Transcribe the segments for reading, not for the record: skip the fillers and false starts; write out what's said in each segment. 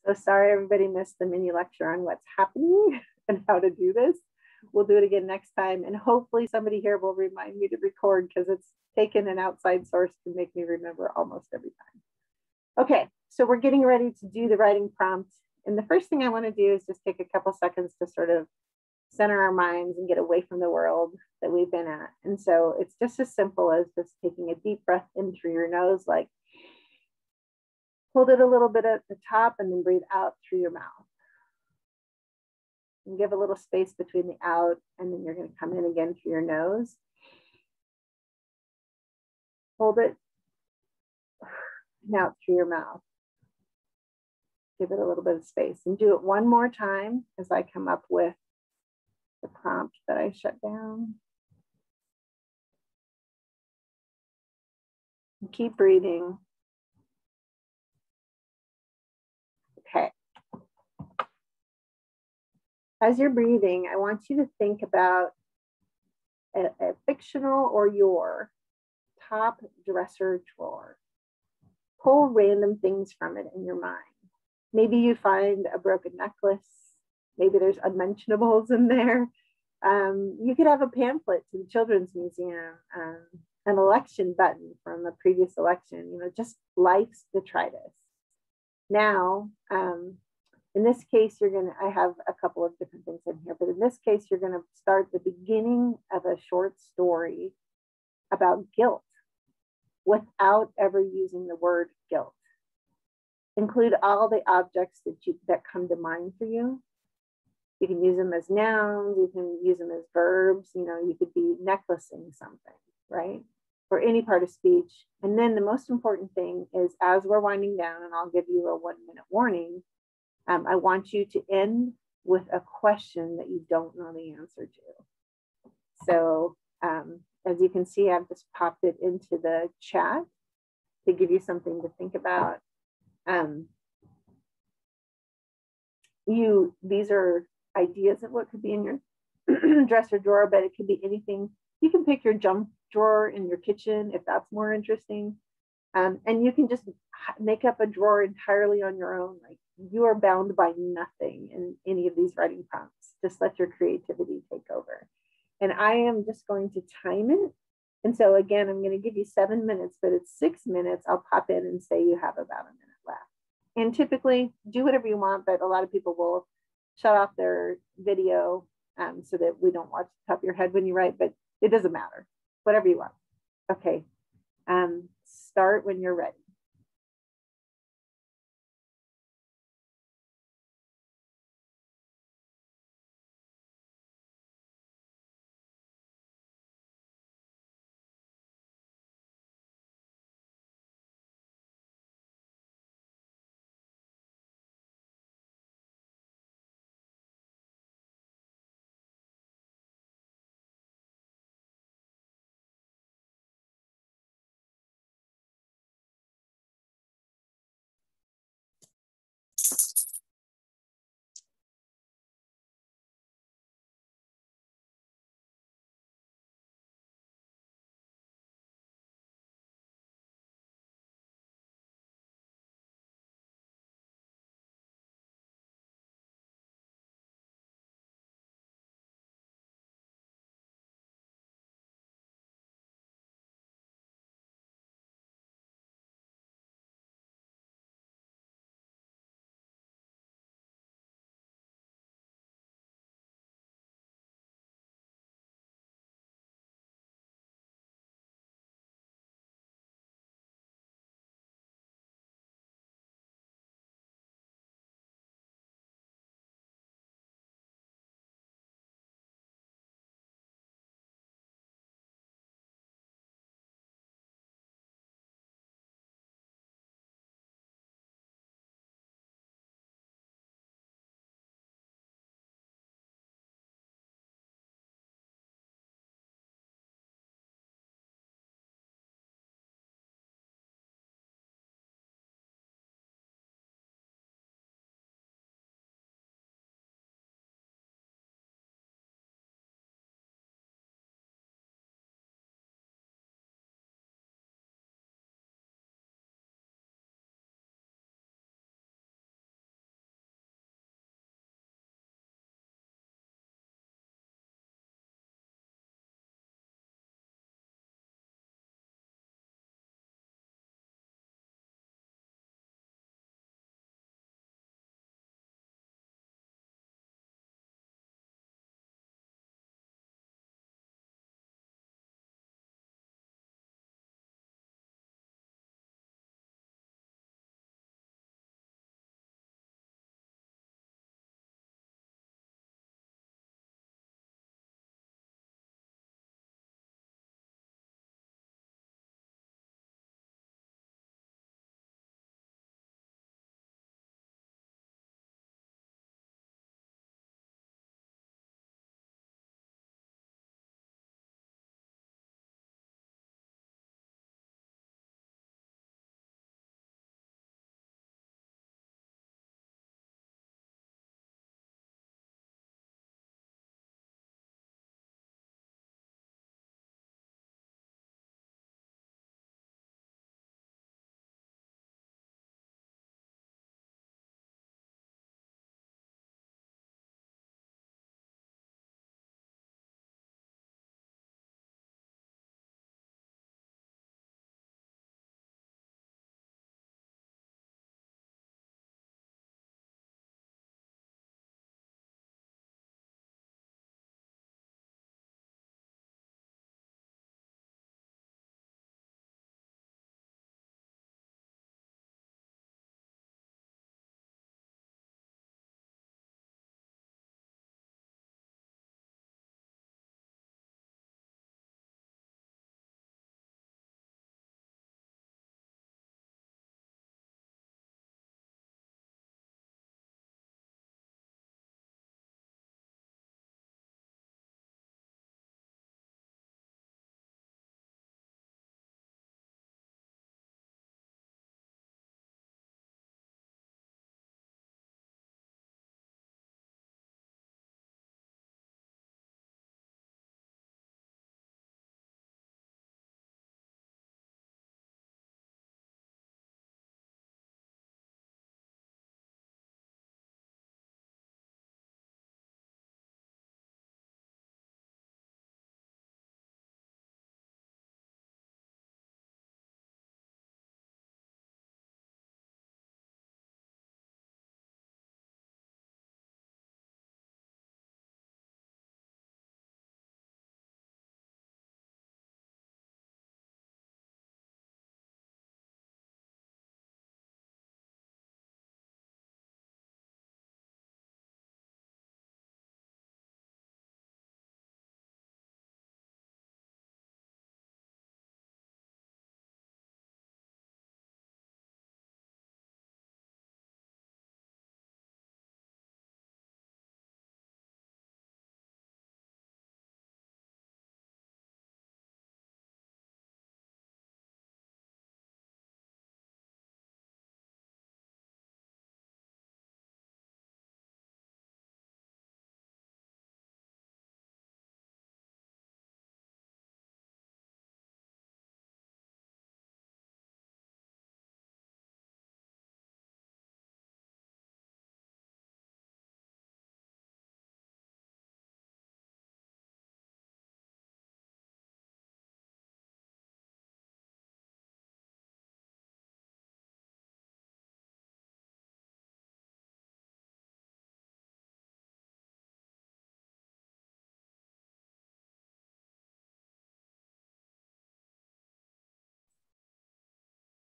So sorry everybody missed the mini lecture on what's happening and how to do this. We'll do it again next time, and hopefully somebody here will remind me to record, because it's taken an outside source to make me remember almost every time. Okay, so we're getting ready to do the writing prompt. And the first thing I want to do is just take a couple seconds to sort of center our minds and get away from the world that we've been at. And so it's just as simple as just taking a deep breath in through your nose, like hold it a little bit at the top and then breathe out through your mouth. And give a little space between the out, and then you're going to come in again through your nose. Hold it and out through your mouth. Give it a little bit of space, and do it one more time as I come up with the prompt that I shut down. And keep breathing. Okay. As you're breathing, I want you to think about a fictional or your top dresser drawer. Pull random things from it in your mind. Maybe you find a broken necklace. Maybe there's unmentionables in there. You could have a pamphlet to the Children's Museum, an election button from a previous election, you know, just life's detritus. Now, in this case, I have a couple of different things in here, but in this case, you're gonna start the beginning of a short story about guilt without ever using the word guilt. Include all the objects that come to mind for you. You can use them as nouns, you can use them as verbs, you know, you could be necklacing something, right? Or any part of speech. And then the most important thing is, as we're winding down, and I'll give you a 1-minute warning, I want you to end with a question that you don't know the answer to. So as you can see, I've just popped it into the chat to give you something to think about. These are ideas of what could be in your dresser drawer, but it could be anything. You can pick your junk drawer in your kitchen if that's more interesting. And you can just make up a drawer entirely on your own. Like, you are bound by nothing in any of these writing prompts. Just let your creativity take over. And I am just going to time it. And so again, I'm going to give you 7 minutes, but it's 6 minutes. I'll pop in and say you have about a minute left. And typically do whatever you want, but a lot of people will shut off their video so that we don't watch the top of your head when you write, but it doesn't matter, whatever you want. Okay, start when you're ready.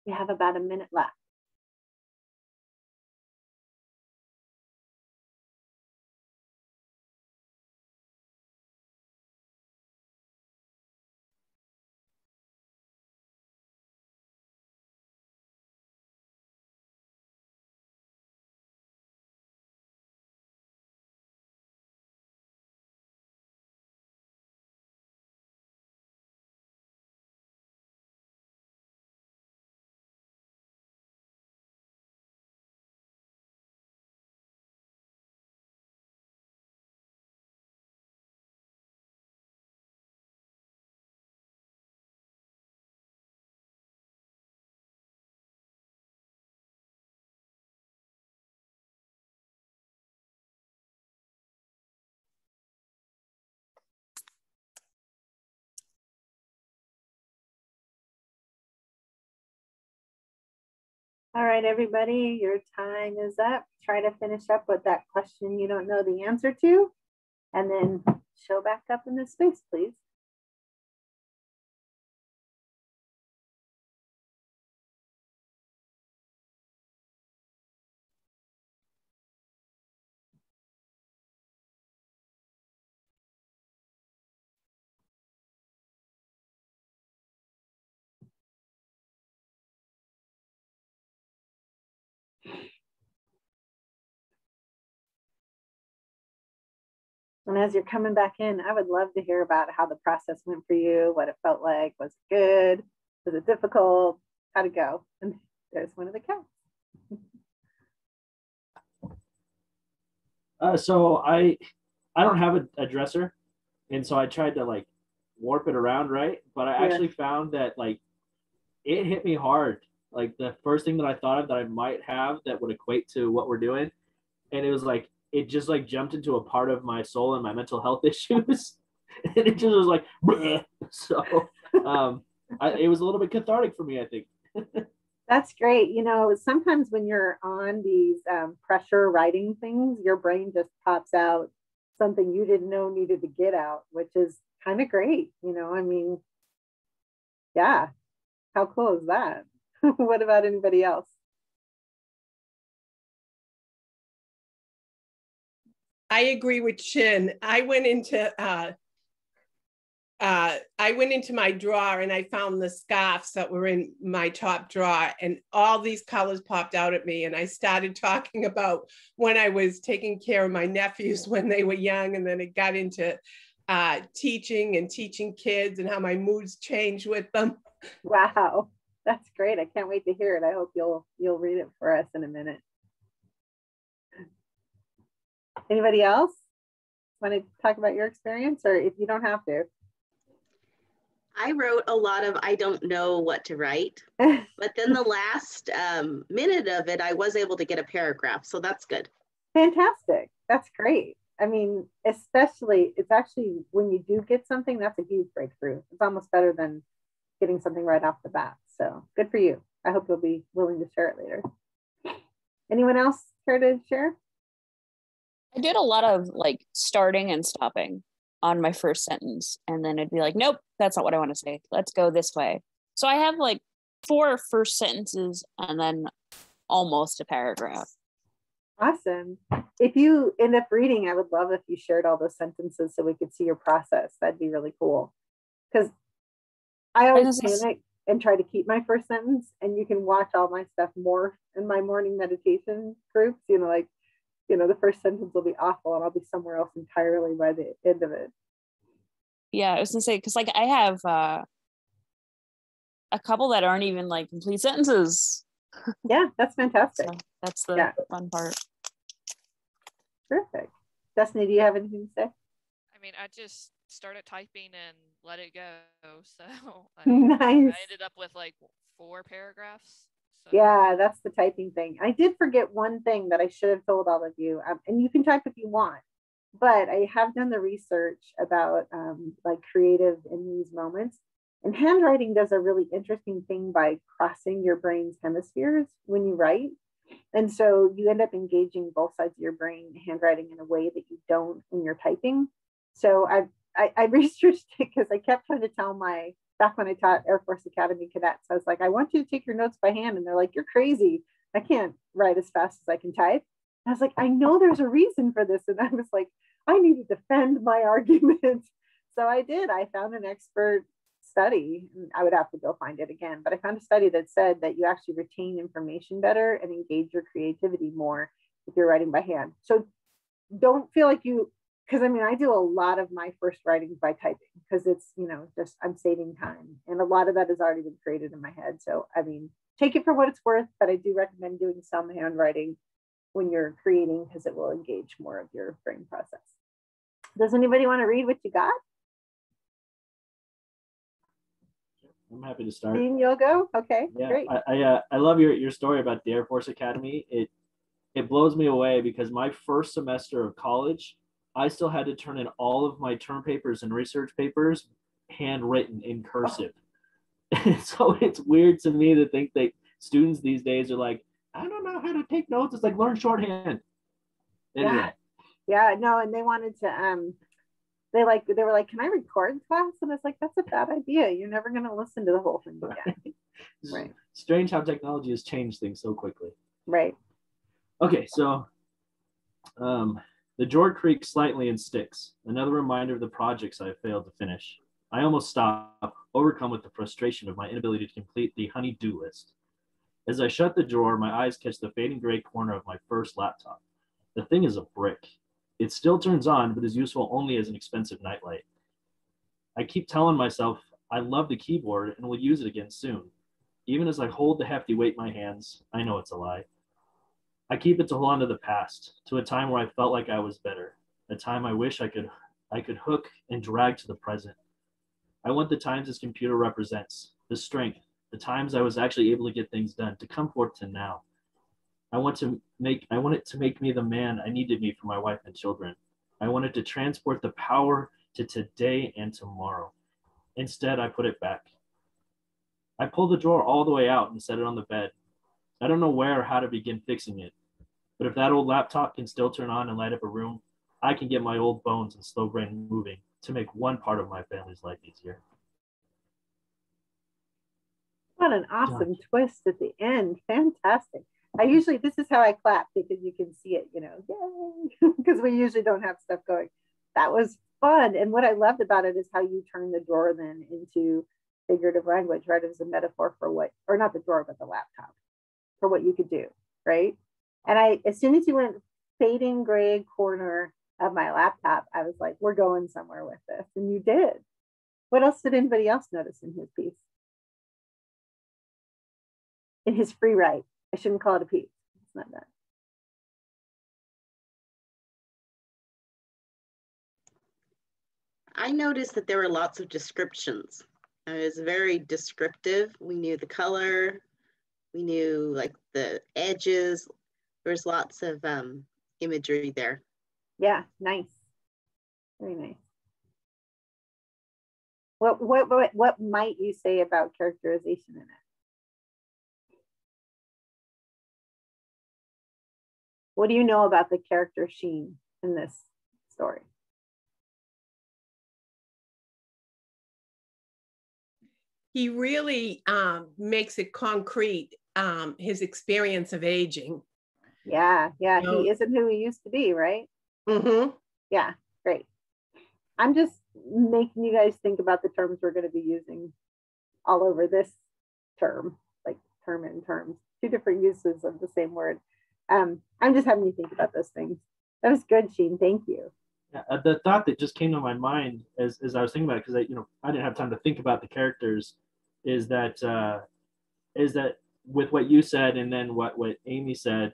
We have about a minute left. All right, everybody, your time is up. Try to finish up with that question you don't know the answer to, and then show back up in this space, please. And as you're coming back in, I would love to hear about how the process went for you, what it felt like. Was it good? Was it difficult? How'd it go? And there's one of the cats. So I don't have a dresser, and so I tried to like warp it around, right? But I actually found that like it hit me hard. Like the first thing that I thought of that I might have that would equate to what we're doing, and it was like it just like jumped into a part of my soul and my mental health issues, and it just was like, bleh. So it was a little bit cathartic for me, I think. That's great. You know, sometimes when you're on these pressure writing things, your brain just pops out something you didn't know needed to get out, which is kind of great. You know, I mean, yeah, how cool is that? What about anybody else? I agree with Shin. I went into my drawer and I found the scarves that were in my top drawer, and all these colors popped out at me. And I started talking about when I was taking care of my nephews when they were young, and then it got into teaching kids and how my moods changed with them. Wow, that's great. I can't wait to hear it. I hope you'll read it for us in a minute. Anybody else want to talk about your experience, or if you don't have to? I wrote a lot of I don't know what to write, but then the last minute of it, I was able to get a paragraph. So that's good. Fantastic. That's great. I mean, especially, it's actually when you do get something, that's a huge breakthrough. It's almost better than getting something right off the bat. So good for you. I hope you'll be willing to share it later. Anyone else care to share? I did a lot of like starting and stopping on my first sentence, and then it'd be like, nope, that's not what I want to say. Let's go this way. So I have like 4 first sentences and then almost a paragraph. Awesome. If you end up reading, I would love if you shared all those sentences so we could see your process. That'd be really cool. Because I always panic and try to keep my first sentence, and you can watch all my stuff more in my morning meditation groups, you know, like, you know, the first sentence will be awful and I'll be somewhere else entirely by the end of it. Yeah, I was gonna say, because like I have a couple that aren't even like complete sentences. Yeah, that's fantastic. So that's the fun part. Perfect. Destiny, do you have anything to say? I mean, I just started typing and let it go. So nice. I ended up with like 4 paragraphs. So. Yeah, that's the typing thing. I did forget one thing that I should have told all of you, and you can type if you want, but I have done the research about like creative in these moments, and handwriting does a really interesting thing by crossing your brain's hemispheres when you write. And so you end up engaging both sides of your brain, handwriting in a way that you don't when you're typing. So I researched it because I kept trying to tell my back when I taught Air Force Academy cadets. I was like, I want you to take your notes by hand. And they're like, you're crazy. I can't write as fast as I can type. And I was like, I know there's a reason for this. And I was like, I need to defend my argument. So I did. I found an expert study. I would have to go find it again, but I found a study that said that you actually retain information better and engage your creativity more if you're writing by hand. So don't feel like you, because I mean, I do a lot of my first writings by typing because it's, you know, just I'm saving time. And a lot of that has already been created in my head. So, I mean, take it for what it's worth, but I do recommend doing some handwriting when you're creating because it will engage more of your brain process. Does anybody want to read what you got? I'm happy to start. Dean, you'll go? Okay, yeah, great. I love your story about the Air Force Academy. It blows me away because my first semester of college, I still had to turn in all of my term papers and research papers handwritten in cursive. So it's weird to me to think that students these days are like, I don't know how to take notes. It's like learn shorthand. Anyway. Yeah, no, and they wanted to they were like, can I record class? And I was like, that's a bad idea. You're never going to listen to the whole thing again. Right. Strange how technology has changed things so quickly. Right. Okay, so the drawer creaks slightly and sticks. Another reminder of the projects I have failed to finish. I almost stop, overcome with the frustration of my inability to complete the honey-do list. As I shut the drawer, my eyes catch the fading gray corner of my first laptop. The thing is a brick. It still turns on, but is useful only as an expensive nightlight. I keep telling myself I love the keyboard and will use it again soon. Even as I hold the hefty weight in my hands, I know it's a lie. I keep it to hold on to the past, to a time where I felt like I was better, a time I wish I could hook and drag to the present. I want the times this computer represents, the strength, the times I was actually able to get things done, to come forth to now. I want it to make me the man I need to be for my wife and children. I wanted to transport the power to today and tomorrow. Instead, I put it back. I pulled the drawer all the way out and set it on the bed. I don't know where or how to begin fixing it, but if that old laptop can still turn on and light up a room, I can get my old bones and slow brain moving to make one part of my family's life easier. What an awesome twist at the end. Fantastic. This is how I clap because you can see it, you know, yay, because we usually don't have stuff going. That was fun. And what I loved about it is how you turn the drawer then into figurative language, right? It was a metaphor for what, or not the drawer, but the laptop, for what you could do, right? And as soon as you went fading gray corner of my laptop, I was like, we're going somewhere with this. And you did. What else did anybody else notice in his piece? In his free write. I shouldn't call it a piece. It's not that. I noticed that there were lots of descriptions. It was very descriptive. We knew the color. We knew like the edges. There's lots of imagery there. Yeah, nice. Very nice. What might you say about characterization in it? What do you know about the character Sheen in this story? He really makes it concrete, his experience of aging. Yeah, yeah, he isn't who he used to be, right? Mm-hmm. Yeah, great. I'm just making you guys think about the terms we're going to be using all over this term, like term and terms, two different uses of the same word. I'm just having you think about those things. That was good, Sheen. Thank you. Yeah, the thought that just came to my mind as I was thinking about it, because I didn't have time to think about the characters, is that with what you said and then what Amy said,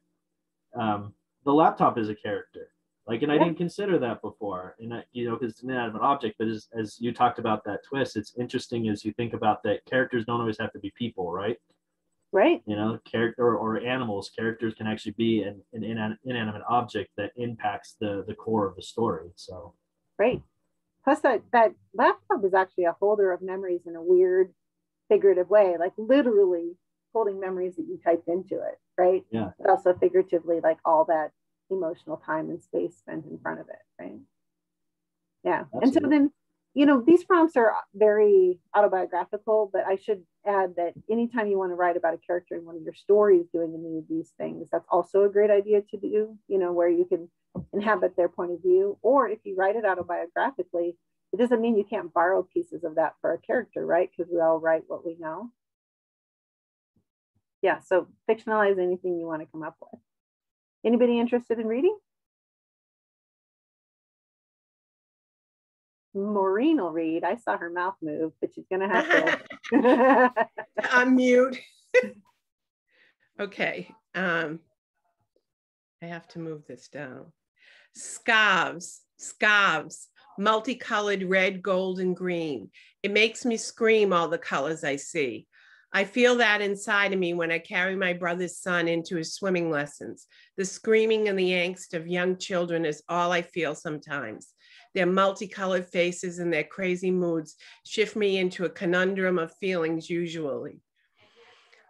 the laptop is a character. Like, and I didn't consider that before, and because it's not an object. But as you talked about that twist, it's interesting as you think about that characters don't always have to be people, right? Right. Character or animals. Characters can actually be an inanimate object that impacts the core of the story. So. Right. Plus, that laptop is actually a holder of memories in a weird, figurative way, like literally holding memories that you typed into it, right? Yeah. But also figuratively, like all that emotional time and space spent in front of it, right? Yeah. Absolutely. And so then you know, these prompts are very autobiographical, but I should add that anytime you want to write about a character in one of your stories doing any of these things, that's also a great idea to do, you know, where you can inhabit their point of view. Or if you write it autobiographically, it doesn't mean you can't borrow pieces of that for a character, right? Because we all write what we know. Yeah, so fictionalize anything you want to come up with. Anybody interested in reading? Maureen will read. I saw her mouth move, but she's gonna have to unmute. Okay. I have to move this down. Scarves, multicolored red, gold, and green. It makes me scream all the colors I see. I feel that inside of me when I carry my brother's son into his swimming lessons. The screaming and the angst of young children is all I feel sometimes. Their multicolored faces and their crazy moods shift me into a conundrum of feelings usually.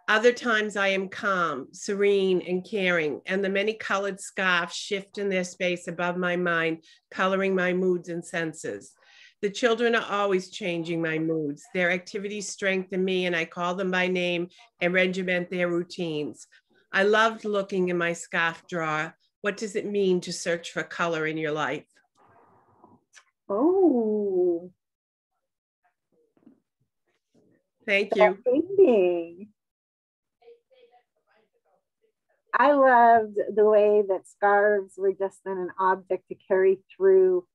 Other times I am calm, serene, and caring, and the many colored scarves shift in their space above my mind, coloring my moods and senses. The children are always changing my moods. Their activities strengthen me, and I call them by name and regiment their routines. I loved looking in my scarf drawer. What does it mean to search for color in your life? Oh. Thank you. Thinking. I loved the way that scarves were just then an object to carry through,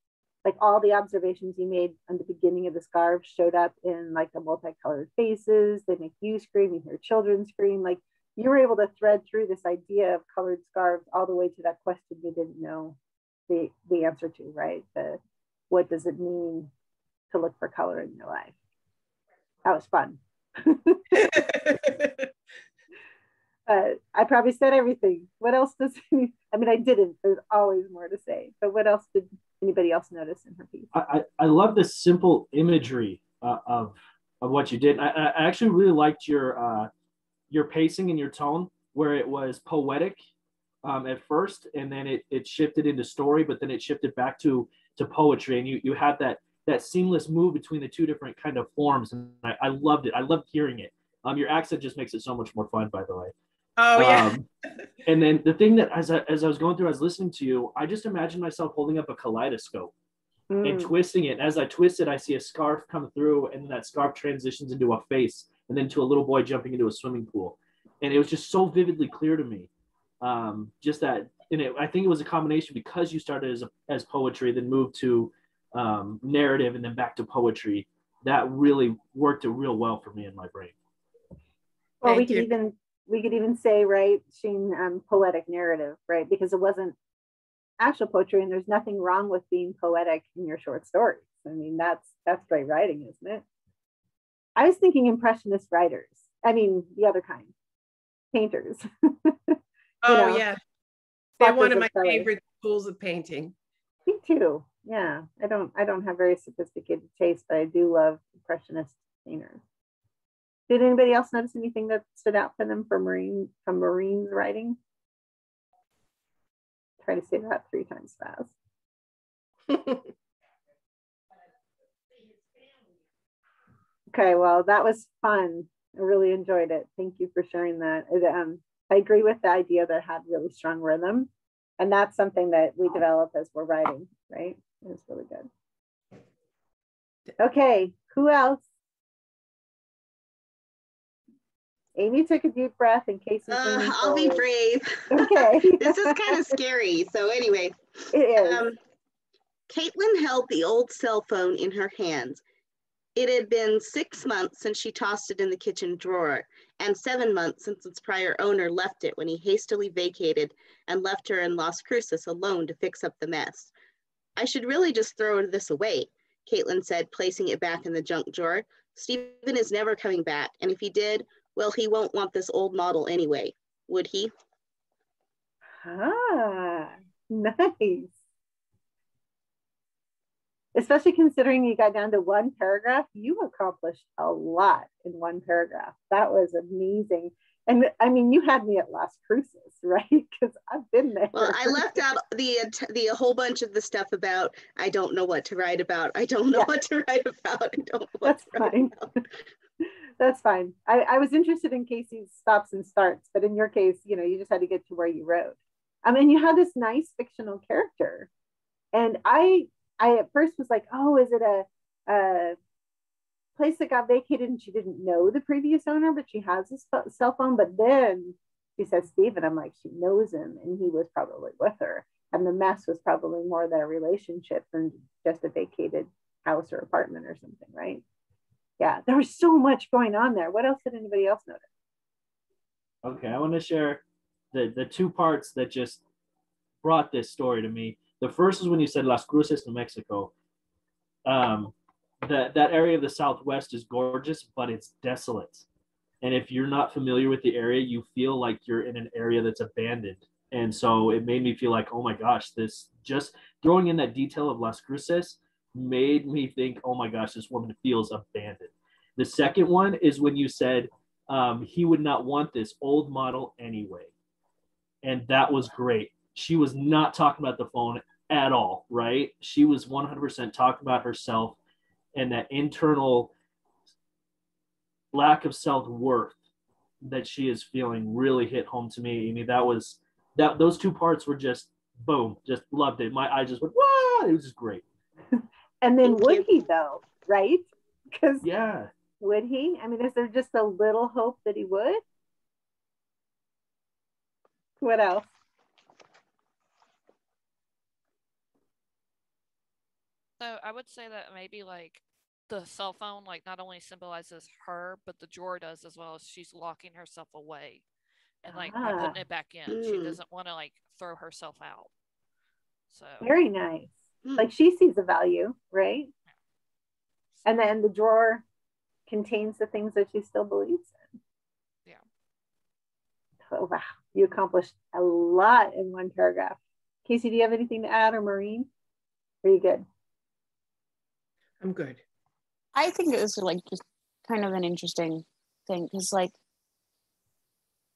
like all the observations you made on the beginning of the scarves showed up in like the multicolored faces. They make you scream, you hear children scream. Like you were able to thread through this idea of colored scarves all the way to that question you didn't know the answer to, right? What does it mean to look for color in your life? That was fun. I probably said everything. What else does, I mean, I didn't, there's always more to say, but what else did anybody else notice in her piece? I love the simple imagery of what you did. I actually really liked your pacing and your tone, where it was poetic at first, and then it shifted into story, but then it shifted back to poetry, and you had that seamless move between the two different kind of forms, and I loved it. I loved hearing it. Your accent just makes it so much more fun, by the way. Oh yeah. And then the thing that as I was going through, I was listening to you, I just imagined myself holding up a kaleidoscope and twisting it. And as I twist it, I see a scarf come through, and that scarf transitions into a face, and then to a little boy jumping into a swimming pool. And it was just so vividly clear to me. Just that, and I think it was a combination because you started as poetry, then moved to narrative, and then back to poetry. That really worked it real well for me in my brain. Well, we could even say, right, Shane, poetic narrative, right? Because it wasn't actual poetry, and there's nothing wrong with being poetic in your short stories. I mean, that's great writing, isn't it? I was thinking impressionist writers. I mean, the other kind, painters. Oh yeah, they're one of my favorite schools of painting. Me too. Yeah, I don't have very sophisticated taste, but I do love impressionist painters. Did anybody else notice anything that stood out for them from Maureen's writing? Try to say that 3 times fast. Okay, well, that was fun. I really enjoyed it. Thank you for sharing that. I agree with the idea that it had really strong rhythm. And that's something that we develop as we're writing, right? It was really good. Okay, who else? Amy took a deep breath in case I'll be brave. Okay. This is kind of scary. So anyway, it is. Caitlin held the old cell phone in her hands. It had been 6 months since she tossed it in the kitchen drawer, and 7 months since its prior owner left it when he hastily vacated and left her in Las Cruces alone to fix up the mess. I should really just throw this away, Caitlin said, placing it back in the junk drawer. Stephen is never coming back, and if he did, well, he won't want this old model anyway, would he? Ah, nice. Especially considering you got down to 1 paragraph, you accomplished a lot in 1 paragraph. That was amazing. And I mean, you had me at Las Cruces, right? Because I've been there. Well, I left out the whole bunch of the stuff about I don't know what to write about. I don't know what to write about. I don't know what That's to write fine. about. That's fine. I was interested in Casey's stops and starts, but in your case, you know, you just had to get to where you wrote. I mean, you had this nice fictional character, and I at first was like, oh, is it a place that got vacated and she didn't know the previous owner, but she has a cell phone. But then she says Stephen. I'm like, she knows him, and he was probably with her, and the mess was probably more their relationship than just a vacated house or apartment or something, right? Yeah, there was so much going on there. What else did anybody else notice? Okay, I want to share the two parts that just brought this story to me. The first is when you said Las Cruces, New Mexico. That area of the Southwest is gorgeous, but it's desolate. And if you're not familiar with the area, you feel like you're in an area that's abandoned. And so it made me feel like, oh my gosh, this just throwing in that detail of Las Cruces made me think, oh my gosh, this woman feels abandoned. The second one is when you said he would not want this old model anyway. And that was great. She was not talking about the phone at all, right? She was 100% talking about herself, and that internal lack of self-worth that she is feeling really hit home to me. I mean, those two parts were just boom, just loved it. My eyes just went, wow, it was just great. And then would he though, right? Because yeah, would he? I mean, is there just a little hope that he would? What else? So I would say that maybe like the cell phone like not only symbolizes her, but the drawer does as well. As she's locking herself away and like by putting it back in. She doesn't want to like throw herself out. So very nice. Like she sees the value, right? And then the drawer contains the things that she still believes in. Yeah. Oh wow, you accomplished a lot in one paragraph. Casey, do you have anything to add, or Maureen? Are you good? I'm good. I think it was like just kind of an interesting thing because like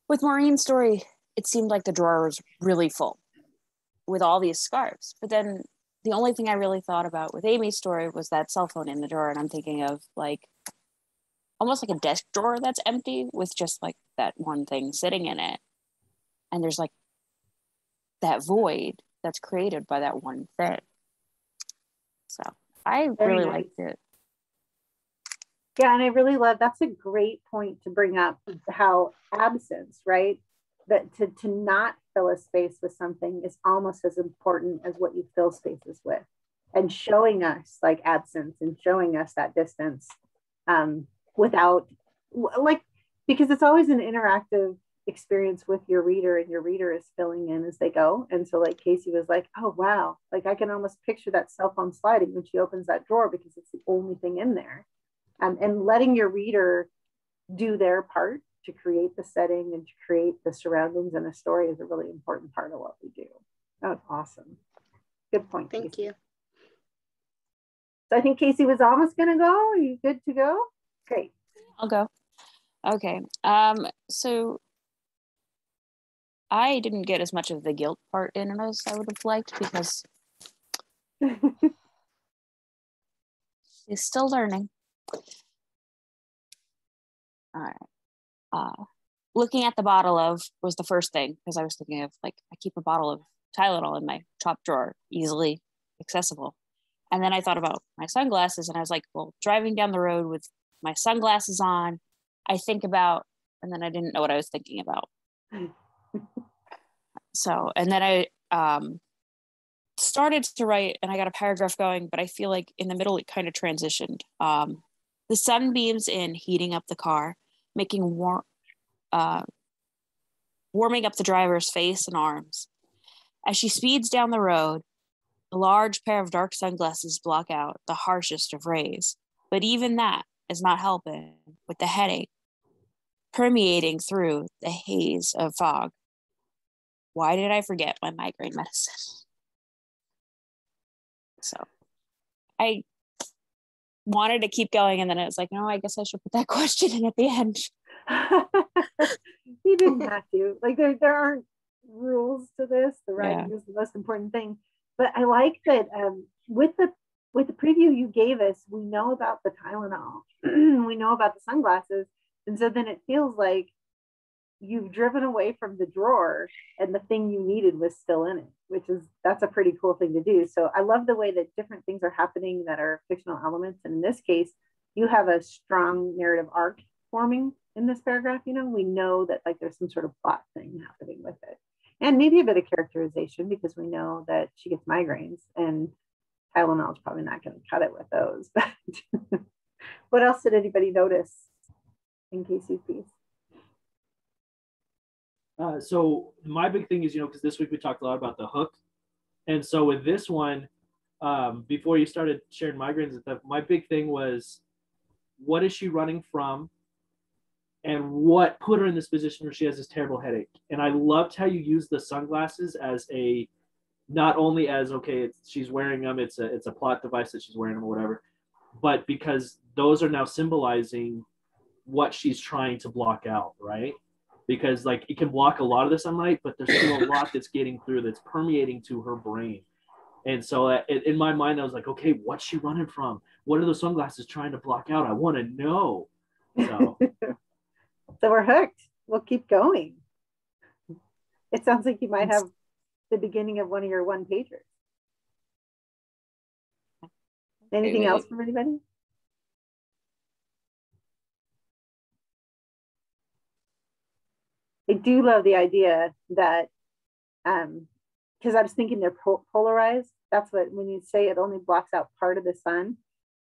with Maureen's story, it seemed like the drawer was really full with all these scarves. But then the only thing I really thought about with Amy's story was that cell phone in the drawer. And I'm thinking of like almost like a desk drawer that's empty with just like that one thing sitting in it. And there's like that void that's created by that one thing. So I really liked it. Yeah, and I really love, that's a great point to bring up, how absence, right? That to not fill a space with something is almost as important as what you fill spaces with. And showing us like absence and showing us that distance without, like, because it's always an interactive experience with your reader, and your reader is filling in as they go. And so like Casey was like, oh wow, like I can almost picture that cell phone sliding when she opens that drawer because it's the only thing in there. And letting your reader do their part to create the setting and to create the surroundings and a story is a really important part of what we do. That was awesome. Good point. Thank Casey. you. So I think Casey was almost going to go. Are you good to go? Great. I'll go. Okay. So I didn't get as much of the guilt part in it as I would have liked because she's still learning. All right. Looking at the bottle of was the first thing because I was thinking of like I keep a bottle of Tylenol in my top drawer, easily accessible. And then I thought about my sunglasses and I was like, well, driving down the road with my sunglasses on, I think about, and then I didn't know what I was thinking about. So, and then I started to write and I got a paragraph going, but I feel like in the middle it kind of transitioned. The sun beams in, heating up the car, making warming up the driver's face and arms. As she speeds down the road, a large pair of dark sunglasses block out the harshest of rays. But even that is not helping with the headache permeating through the haze of fog. Why did I forget my migraine medicine? So I wanted to keep going, and then I was like, no, I guess I should put that question in at the end. He didn't have to. Like there aren't rules to this. The writing is the most important thing. But I like that with the preview you gave us, we know about the Tylenol, we know about the sunglasses, and so then it feels like you've driven away from the drawer and the thing you needed was still in it, that's a pretty cool thing to do. So I love the way that different things are happening that are fictional elements. And in this case, you have a strong narrative arc forming in this paragraph. You know, we know that like there's some sort of plot thing happening with it. And maybe a bit of characterization, because we know that she gets migraines and Tylenol is probably not going to cut it with those. But what else did anybody notice in Casey's piece? So my big thing is, you know, because this week we talked a lot about the hook. And so with this one, before you started sharing migraines and stuff, my big thing was, what is she running from? And what put her in this position where she has this terrible headache? And I loved how you used the sunglasses as not only as, okay, she's wearing them, it's a plot device that she's wearing them or whatever, but because those are now symbolizing what she's trying to block out, right? Because like it can block a lot of the sunlight, but there's still a lot that's getting through, that's permeating to her brain. And so in my mind, I was like, okay, what's she running from? What are those sunglasses trying to block out? I want to know. So, so we're hooked. We'll keep going. It sounds like you might have the beginning of one of your one-pagers. Anything else from anybody? I do love the idea that, because I was thinking they're polarized. That's what, when you say it only blocks out part of the sun,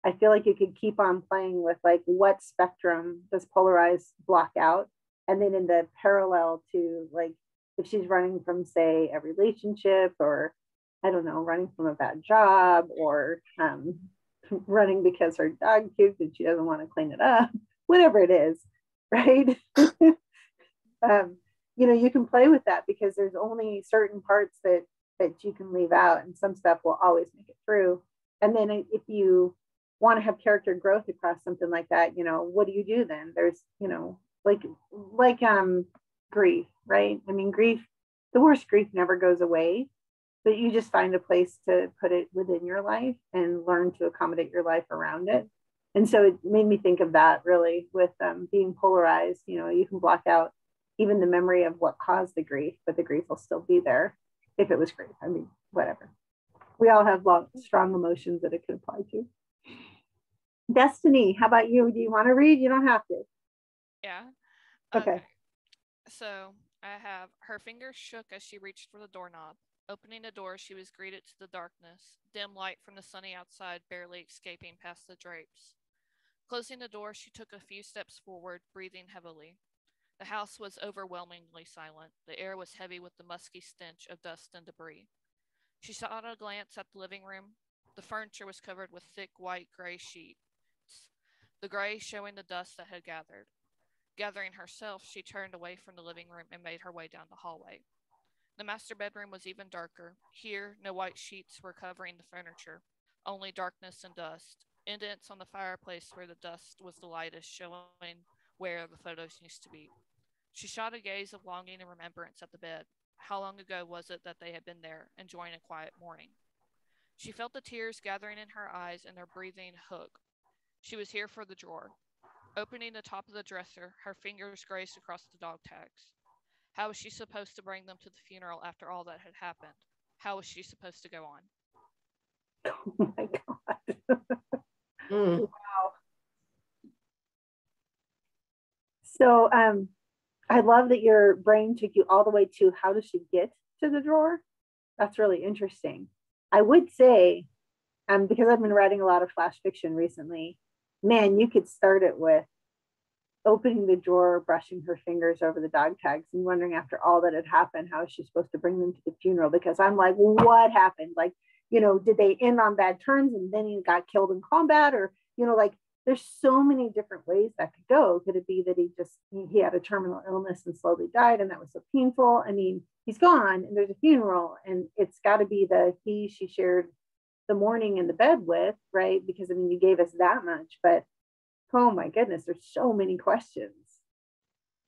I feel like you could keep on playing with like, what spectrum does polarized block out? And then in the parallel to like, if she's running from, say, a relationship, or I don't know, running from a bad job, or running because her dog puked and she doesn't want to clean it up, whatever it is, right? You know, you can play with that because there's only certain parts that you can leave out, and some stuff will always make it through. And then if you want to have character growth across something like that, you know, what do you do then? There's, you know, like grief, right? I mean, grief, the worst grief never goes away, but you just find a place to put it within your life and learn to accommodate your life around it. And so it made me think of that really with being polarized. You know, you can block out even the memory of what caused the grief, but the grief will still be there if it was grief. I mean, whatever. We all have strong emotions that it could apply to. Destiny, how about you? Do you want to read? You don't have to. Yeah. Okay. So I have, her fingers shook as she reached for the doorknob. Opening the door, she was greeted to the darkness, dim light from the sunny outside barely escaping past the drapes. Closing the door, she took a few steps forward, breathing heavily. The house was overwhelmingly silent. The air was heavy with the musky stench of dust and debris. She shot a glance at the living room. The furniture was covered with thick white gray sheets, the gray showing the dust that had gathered. Gathering herself, she turned away from the living room and made her way down the hallway. The master bedroom was even darker. Here, no white sheets were covering the furniture, only darkness and dust. Indents on the fireplace where the dust was the lightest, showing where the photos used to be. She shot a gaze of longing and remembrance at the bed. How long ago was it that they had been there, enjoying a quiet morning? She felt the tears gathering in her eyes and their breathing hook. She was here for the drawer. Opening the top of the dresser, her fingers grazed across the dog tags. How was she supposed to bring them to the funeral after all that had happened? How was she supposed to go on? Oh my God. Wow. So I love that your brain took you all the way to how does she get to the drawer? That's really interesting. I would say, because I've been writing a lot of flash fiction recently, man, you could start it with opening the drawer, brushing her fingers over the dog tags, and wondering after all that had happened, how is she supposed to bring them to the funeral? Because I'm like, what happened? Like, you know, did they end on bad terms and then he got killed in combat? Or, you know, like there's so many different ways that could go. Could it be that he had a terminal illness and slowly died and that was so painful? I mean, he's gone and there's a funeral, and it's got to be she shared the morning in the bed with, right? Because I mean, you gave us that much, but oh my goodness, there's so many questions.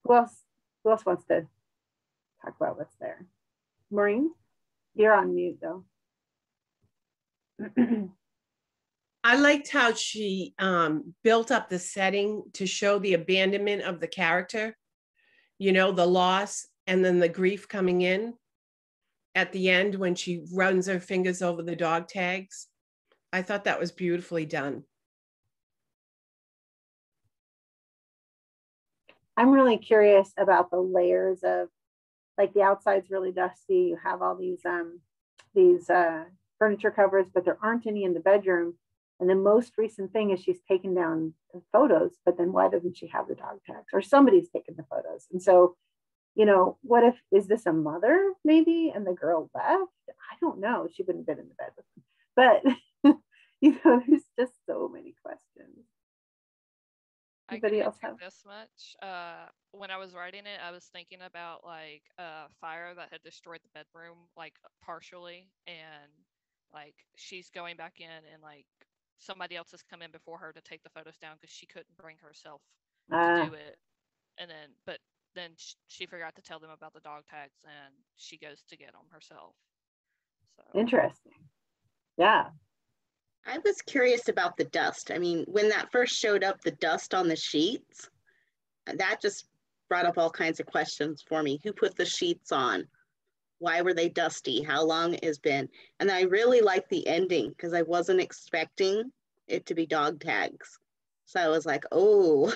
Who else? Who else wants to talk about what's there? Maureen, you're on mute though. I liked how she built up the setting to show the abandonment of the character, you know, the loss and then the grief coming in at the end when she runs her fingers over the dog tags. I thought that was beautifully done. I'm really curious about the layers of, like, the outside's really dusty. You have all these furniture covers, but there aren't any in the bedroom. And the most recent thing is she's taken down the photos, but then why doesn't she have the dog tags? Or somebody's taken the photos. And so, you know, what if, is this a mother maybe? And the girl left? I don't know. She wouldn't have been in the bed with him. But, you know, there's just so many questions. Anybody else have this much? When I was writing it, I was thinking about like a fire that had destroyed the bedroom, like partially, and like she's going back in and like somebody else has come in before her to take the photos down because she couldn't bring herself to do it. And then she forgot to tell them about the dog tags and she goes to get them herself. So interesting. Yeah. I was curious about the dust. I mean, when that first showed up, the dust on the sheets, that just brought up all kinds of questions for me. Who put the sheets on? Why were they dusty? How long it has been? And I really liked the ending because I wasn't expecting it to be dog tags. So I was like, oh.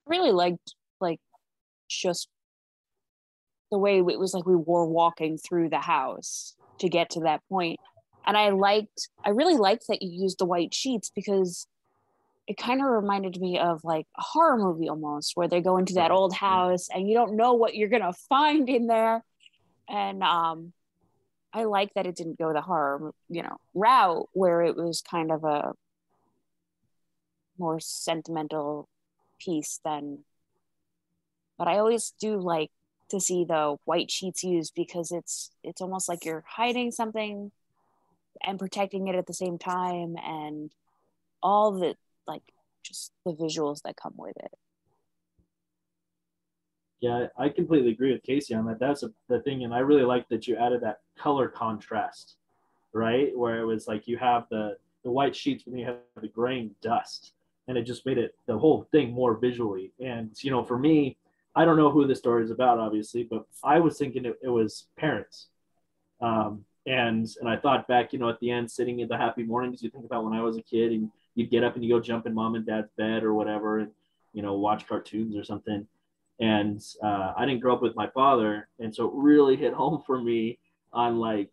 I really liked like just the way it was like we were walking through the house to get to that point. And I really liked that you used the white sheets because it kind of reminded me of like a horror movie almost, where they go into that old house and you don't know what you're gonna find in there. And I like that it didn't go the horror, you know, route where it was kind of a more sentimental piece than. But I always do like to see the white sheets used because it's almost like you're hiding something and protecting it at the same time, and all the like just the visuals that come with it. Yeah, I completely agree with Casey on that. That's the thing, and I really like that you added that color contrast, right? Where it was like you have the white sheets, but then you have the graying dust, and it just made it the whole thing more visually. And you know, for me, I don't know who the story is about, obviously, but I was thinking it was parents. And I thought back, you know, at the end, sitting in the happy mornings, you think about when I was a kid, and you'd get up and you go jump in mom and dad's bed or whatever, and you know, watch cartoons or something. And I didn't grow up with my father, and so it really hit home for me on like,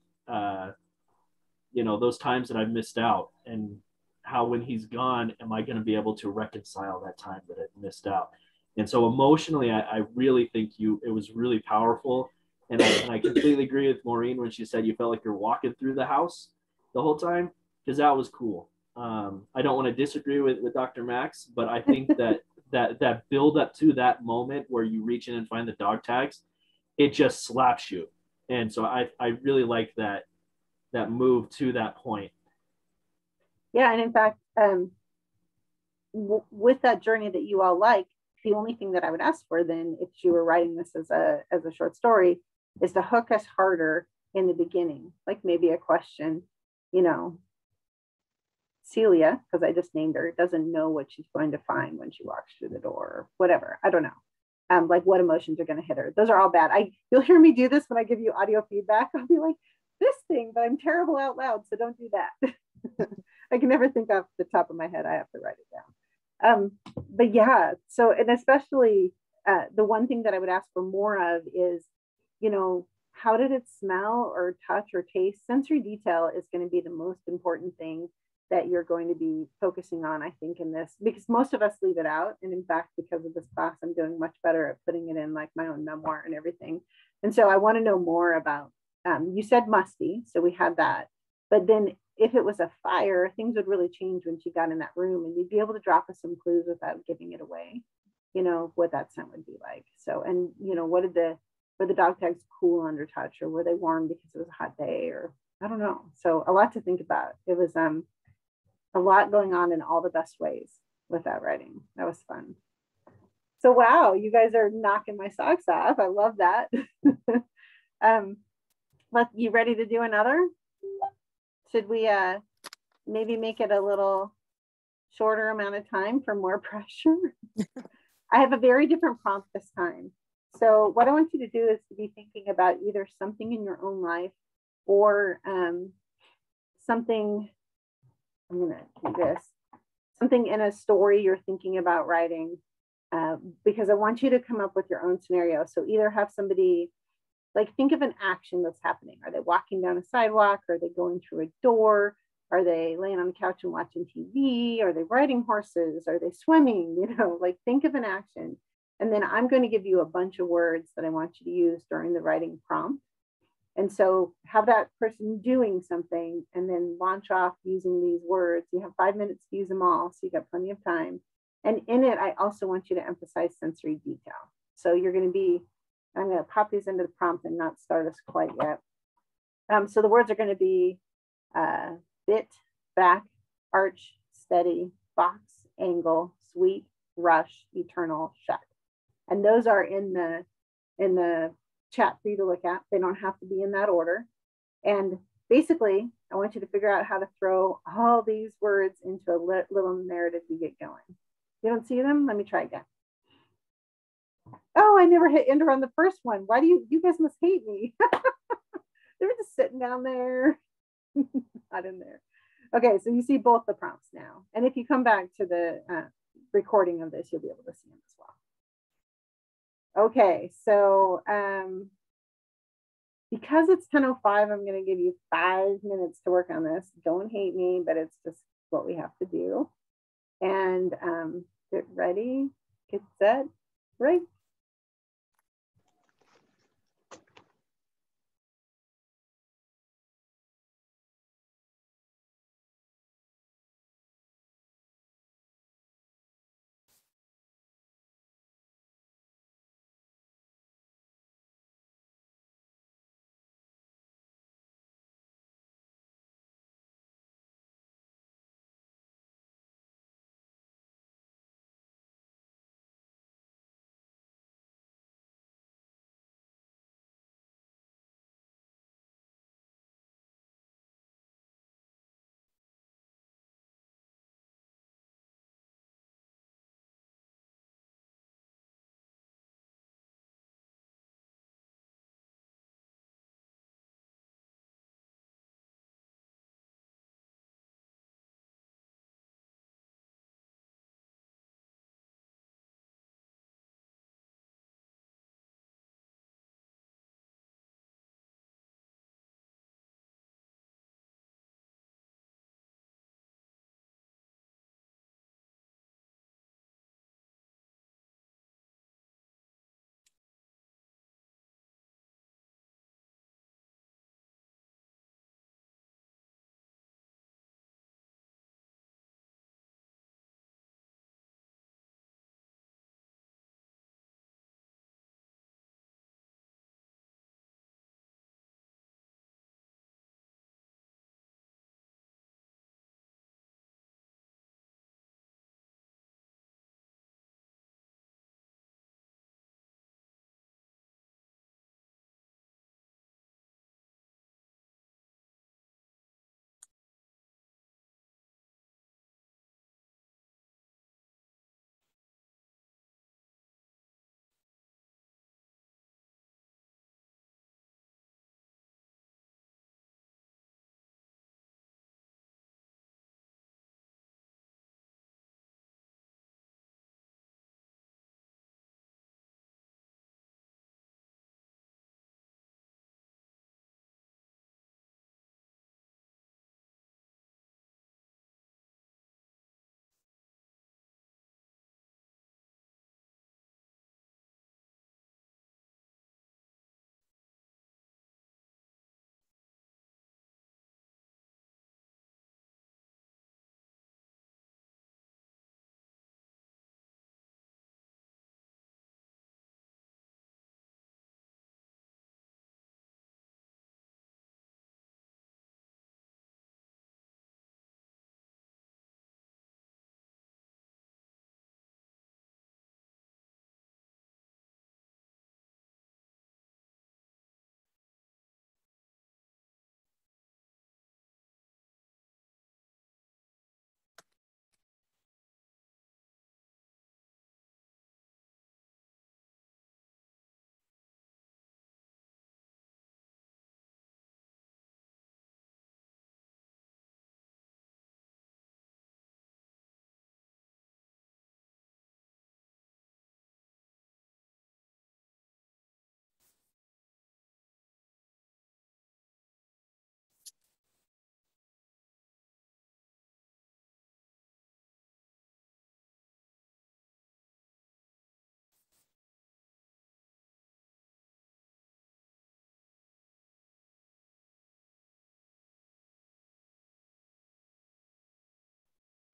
you know, those times that I've missed out, and how when he's gone, am I going to be able to reconcile that time that I missed out? And so emotionally, I really think it was really powerful. And I completely agree with Maureen when she said you felt like you're walking through the house the whole time, because that was cool. I don't want to disagree with Dr. Max, but I think that build up to that moment where you reach in and find the dog tags, it just slaps you. And so I really like that move to that point. Yeah, and in fact, with that journey that you all like, the only thing that I would ask for then, if you were writing this as a short story, is to hook us harder in the beginning, like maybe a question, you know, Celia, because I just named her, doesn't know what she's going to find when she walks through the door, or whatever. I don't know. Like what emotions are going to hit her. Those are all bad. You'll hear me do this when I give you audio feedback. I'll be like, this thing, but I'm terrible out loud, so don't do that. I can never think off the top of my head. I have to write it down. But yeah, so, and especially the one thing that I would ask for more of is, you know, how did it smell or touch or taste? Sensory detail is going to be the most important thing that you're going to be focusing on, I think, in this, because most of us leave it out. And in fact, because of this class, I'm doing much better at putting it in like my own memoir and everything. And so I want to know more about, you said musty, so we had that. But then if it was a fire, things would really change when she got in that room, and you'd be able to drop us some clues without giving it away, you know, what that scent would be like. So, and, you know, were the dog tags cool under touch, or were they warm because it was a hot day, or I don't know. So a lot to think about. It was, a lot going on in all the best ways. with that writing. That was fun. So wow, you guys are knocking my socks off. I love that. You ready to do another? Should we maybe make it a little shorter amount of time for more pressure? I have a very different prompt this time. So what I want you to do is to be thinking about either something in your own life or something, I'm gonna do this, something in a story you're thinking about writing, because I want you to come up with your own scenario. So either have somebody, like think of an action that's happening. Are they walking down a sidewalk? Are they going through a door? Are they laying on the couch and watching TV? Are they riding horses? Are they swimming? You know, like think of an action. And then I'm going to give you a bunch of words that I want you to use during the writing prompt. And so have that person doing something and then launch off using these words. You have 5 minutes to use them all, so you got plenty of time. And in it, I also want you to emphasize sensory detail. So you're going to be, I'm going to pop these into the prompt and not start us quite yet. So the words are going to be bit, back, arch, steady, box, angle, sweet, rush, eternal, shut. And those are in the chat for you to look at. They don't have to be in that order. And basically, I want you to figure out how to throw all these words into a little narrative to get going. You don't see them? Let me try again. Oh, I never hit enter on the first one. Why do you guys must hate me? They were just sitting down there, not in there. Okay, so you see both the prompts now. And if you come back to the recording of this, you'll be able to see them as well. Okay, so because it's 10:05, I'm going to give you 5 minutes to work on this. Don't hate me, but it's just what we have to do. And get ready, get set, right?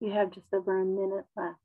You have just over a minute left.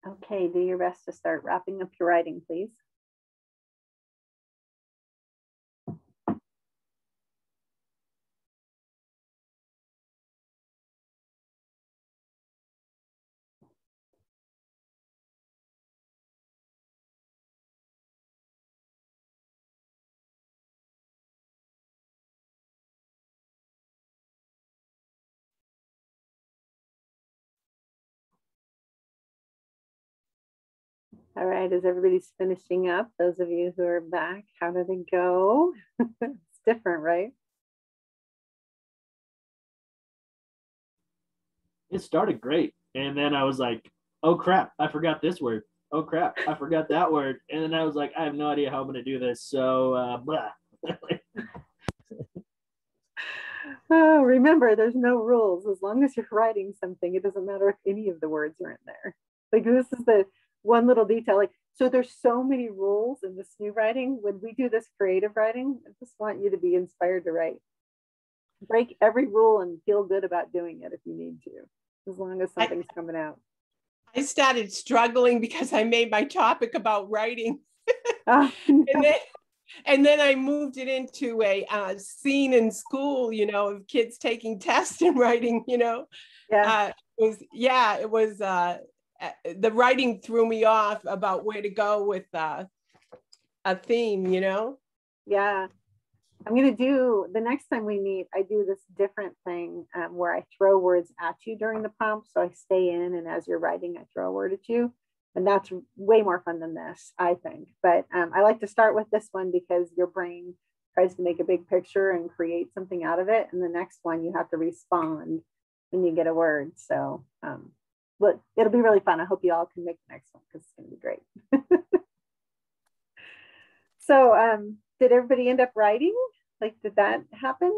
Okay, do your best to start wrapping up your writing, please. All right, as everybody's finishing up, those of you who are back, how did it go? It's different, right? It started great. And then I was like, oh crap, I forgot this word. Oh crap, I forgot that word. And then I was like, I have no idea how I'm going to do this. So, blah. Oh, remember, there's no rules. As long as you're writing something, it doesn't matter if any of the words are in there. Like, this is the one little detail. Like, so there's so many rules in this new writing. When we do this creative writing, I just want you to be inspired to write. Break every rule and feel good about doing it if you need to, as long as something's coming out. I started struggling because I made my topic about writing. Oh, no. And then I moved it into a scene in school, you know, of kids taking tests and writing, you know. Yeah. It was the writing threw me off about where to go with a theme, you know. Yeah. I'm going to do, the next time we meet, I do this different thing where I throw words at you during the prompt. So I stay in, and as you're writing, I throw a word at you. And that's way more fun than this, I think. But I like to start with this one because your brain tries to make a big picture and create something out of it. And the next one, you have to respond when you get a word. So, but it'll be really fun. I hope you all can make the next one because it's going to be great. So, did everybody end up writing? Like, did that happen?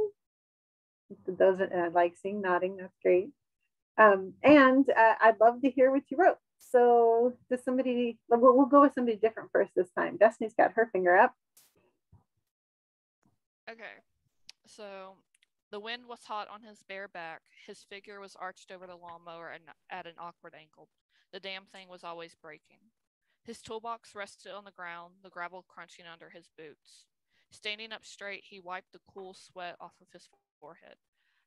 Did those like seeing nodding? That's great. And I'd love to hear what you wrote. So does somebody, we'll go with somebody different first this time. Destiny's got her finger up. Okay, so the wind was hot on his bare back. His figure was arched over the lawnmower and at an awkward angle. The damn thing was always breaking. His toolbox rested on the ground, the gravel crunching under his boots. Standing up straight, he wiped the cool sweat off of his forehead.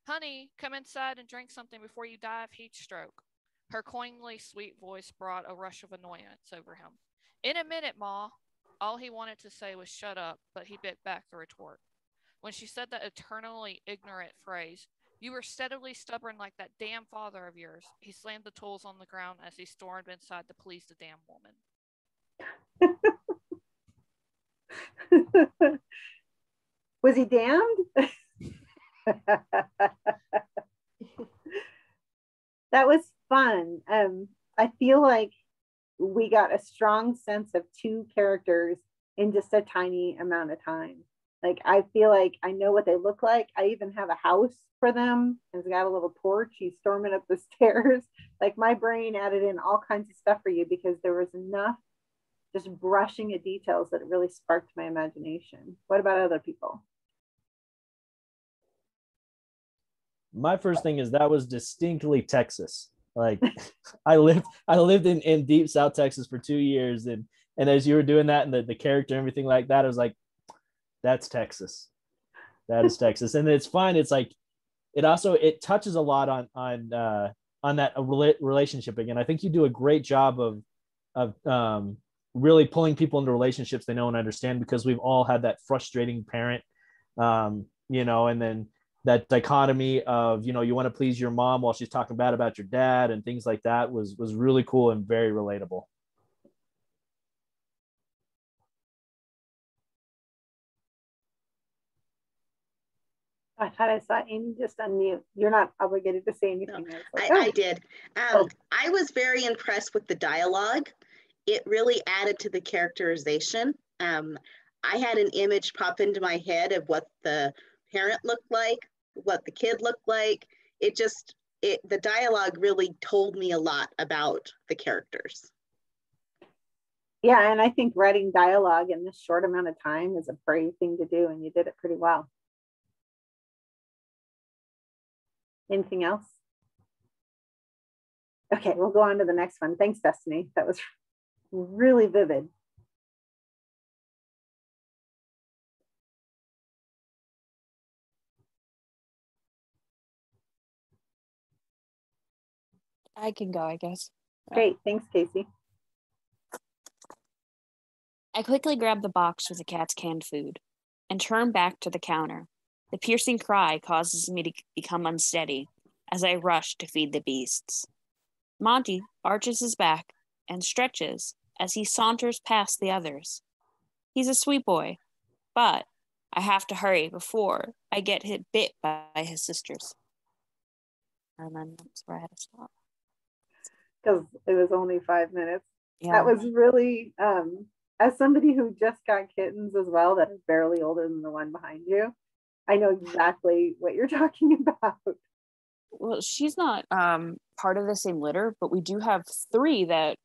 Honey, come inside and drink something before you die of heat stroke. Her coyingly sweet voice brought a rush of annoyance over him. In a minute, Ma. All he wanted to say was shut up, but he bit back the retort. When she said that eternally ignorant phrase, you were steadily stubborn like that damn father of yours, he slammed the tools on the ground as he stormed inside to please the damn woman. Was he damned? That was fun. I feel like we got a strong sense of two characters in just a tiny amount of time. Like, I feel like I know what they look like. I even have a house for them. It's got a little porch. He's storming up the stairs. Like, my brain added in all kinds of stuff for you because there was enough just brushing at details that it really sparked my imagination. What about other people? My first thing is that was distinctly Texas. Like, I lived in deep South Texas for 2 years, and as you were doing that and the character and everything like that, I was like, that's Texas. That is Texas. And it's fun. It's like, it touches a lot on that relationship again. I think you do a great job of really pulling people into relationships they know and understand, because we've all had that frustrating parent, you know, and then that dichotomy of, you know, you want to please your mom while she's talking bad about your dad and things like that was really cool and very relatable. I thought I saw Amy just unmute. You're not obligated to say anything. No, like, I did. I was very impressed with the dialogue. It really added to the characterization. I had an image pop into my head of what the parent looked like, what the kid looked like. The dialogue really told me a lot about the characters. Yeah, and I think writing dialogue in this short amount of time is a brave thing to do, and you did it pretty well. Anything else? Okay, we'll go on to the next one. Thanks, Destiny. That was really vivid. I can go, I guess. Great, thanks, Casey. I quickly grab the box with the cat's canned food and turn back to the counter. The piercing cry causes me to become unsteady as I rush to feed the beasts. Monty arches his back and stretches as he saunters past the others. He's a sweet boy, but I have to hurry before I get bit by his sisters. And then that's where I had to stop. Because it was only 5 minutes. Yeah. That was really, as somebody who just got kittens as well, that is barely older than the one behind you, I know exactly what you're talking about. Well, she's not part of the same litter, but we do have 3 that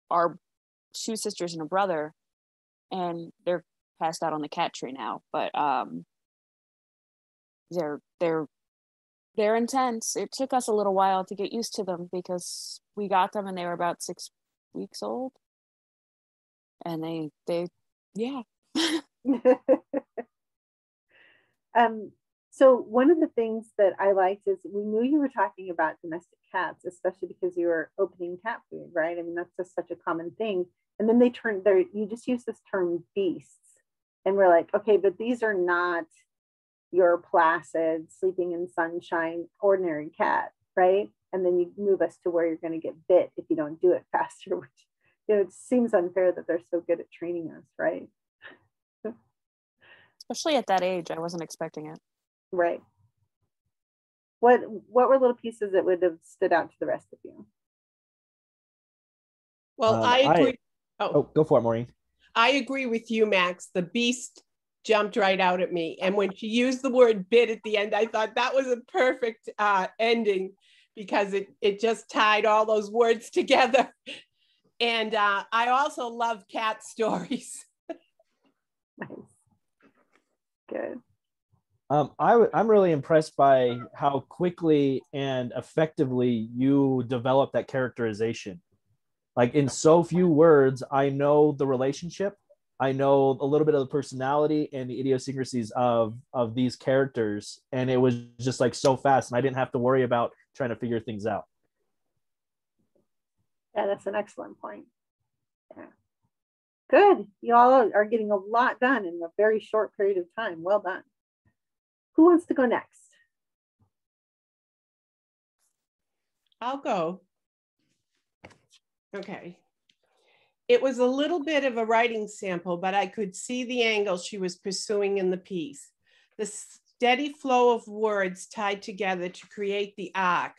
are 2 sisters and a brother, and they're passed out on the cat tree now. But they're intense. It took us a little while to get used to them because we got them and they were about 6 weeks old, and they yeah. So one of the things that I liked is we knew you were talking about domestic cats, especially because you were opening cat food, right? I mean, that's just such a common thing. And then you just use this term beasts. And we're like, okay, but these are not your placid, sleeping in sunshine, ordinary cat, right? And then you move us to where you're going to get bit if you don't do it faster, which, you know, it seems unfair that they're so good at training us, right? Especially at that age, I wasn't expecting it. Right. What were little pieces that would have stood out to the rest of you? Well, I agree. Go for it, Maureen. I agree with you, Max. The beast jumped right out at me. And when she used the word bit at the end, I thought that was a perfect ending because it just tied all those words together. And I also love cat stories. Nice. Good. I'm really impressed by how quickly and effectively you develop that characterization. Like in so few words, I know the relationship, I know a little bit of the personality and the idiosyncrasies of these characters, and it was just like so fast, and I didn't have to worry about trying to figure things out. Yeah, that's an excellent point. Yeah. Good. You all are getting a lot done in a very short period of time. Well done. Who wants to go next? I'll go. Okay. It was a little bit of a writing sample, but I could see the angle she was pursuing in the piece. The steady flow of words tied together to create the arc.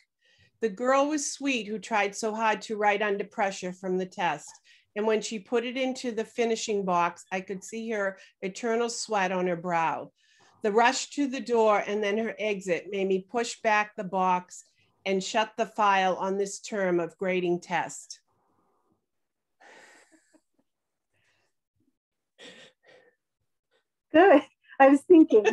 The girl was sweet who tried so hard to write under pressure from the test. And when she put it into the finishing box, I could see her eternal sweat on her brow. The rush to the door and then her exit made me push back the box and shut the file on this term of grading test. Good. I was thinking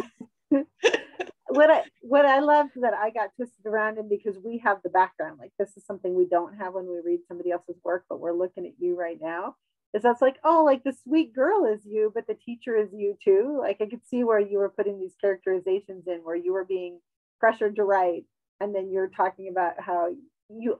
what I loved that I got twisted around in, because we have the background, like this is something we don't have when we read somebody else's work, but we're looking at you right now. is that's like, oh, like the sweet girl is you, but the teacher is you too. Like I could see where you were putting these characterizations in, where you were being pressured to write, and then you're talking about how you,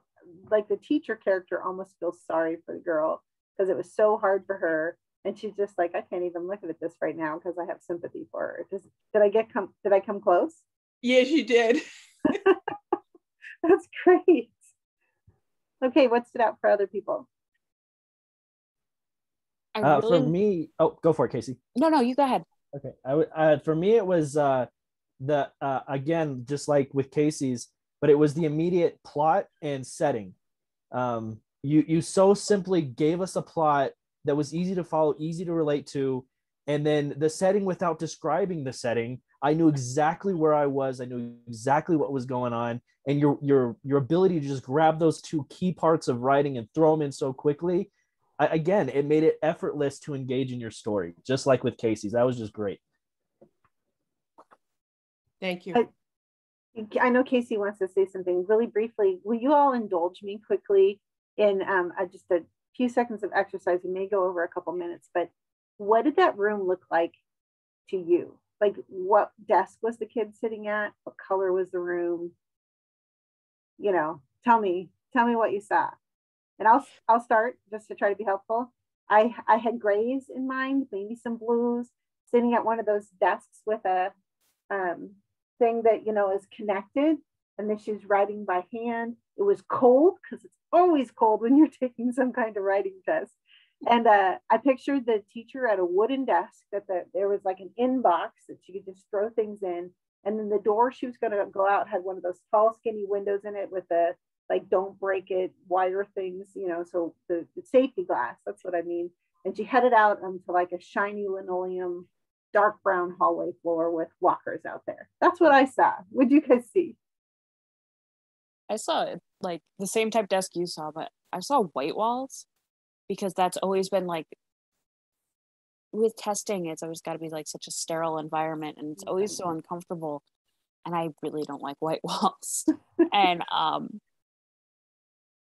like the teacher character almost feels sorry for the girl because it was so hard for her, and she's just like, I can't even look at this right now because I have sympathy for her. Did I come close? Yes, you did. That's great. Okay, what stood out for other people? Really... For me, oh, go for it, Casey. No, you go ahead. Okay, for me it was again, just like with Casey's, but it was the immediate plot and setting. You so simply gave us a plot that was easy to follow, easy to relate to, and then the setting without describing the setting. I knew exactly where I was. I knew exactly what was going on, and your ability to just grab those two key parts of writing and throw them in so quickly. Again, it made it effortless to engage in your story, just like with Casey's. That was just great. Thank you. I know Casey wants to say something really briefly. Will you all indulge me quickly in just a few seconds of exercise? We may go over a couple minutes, but what did that room look like to you? Like, what desk was the kid sitting at? What color was the room? You know, tell me what you saw. And I'll start just to try to be helpful. I had grays in mind, maybe some blues, sitting at one of those desks with a thing that, you know, is connected, and then she's writing by hand. It was cold because it's always cold when you're taking some kind of writing test. And I pictured the teacher at a wooden desk that there was like an inbox that she could just throw things in. And then the door she was going to go out had one of those tall, skinny windows in it with the, like, don't break it wire things, you know, so the safety glass, that's what I mean. And she headed out onto like a shiny linoleum, dark brown hallway floor with walkers out there. That's what I saw. What did you guys see? I saw like the same type desk you saw, but I saw white walls, because that's always been like, with testing, it's always got to be like such a sterile environment, and it's always so uncomfortable, and I really don't like white walls. And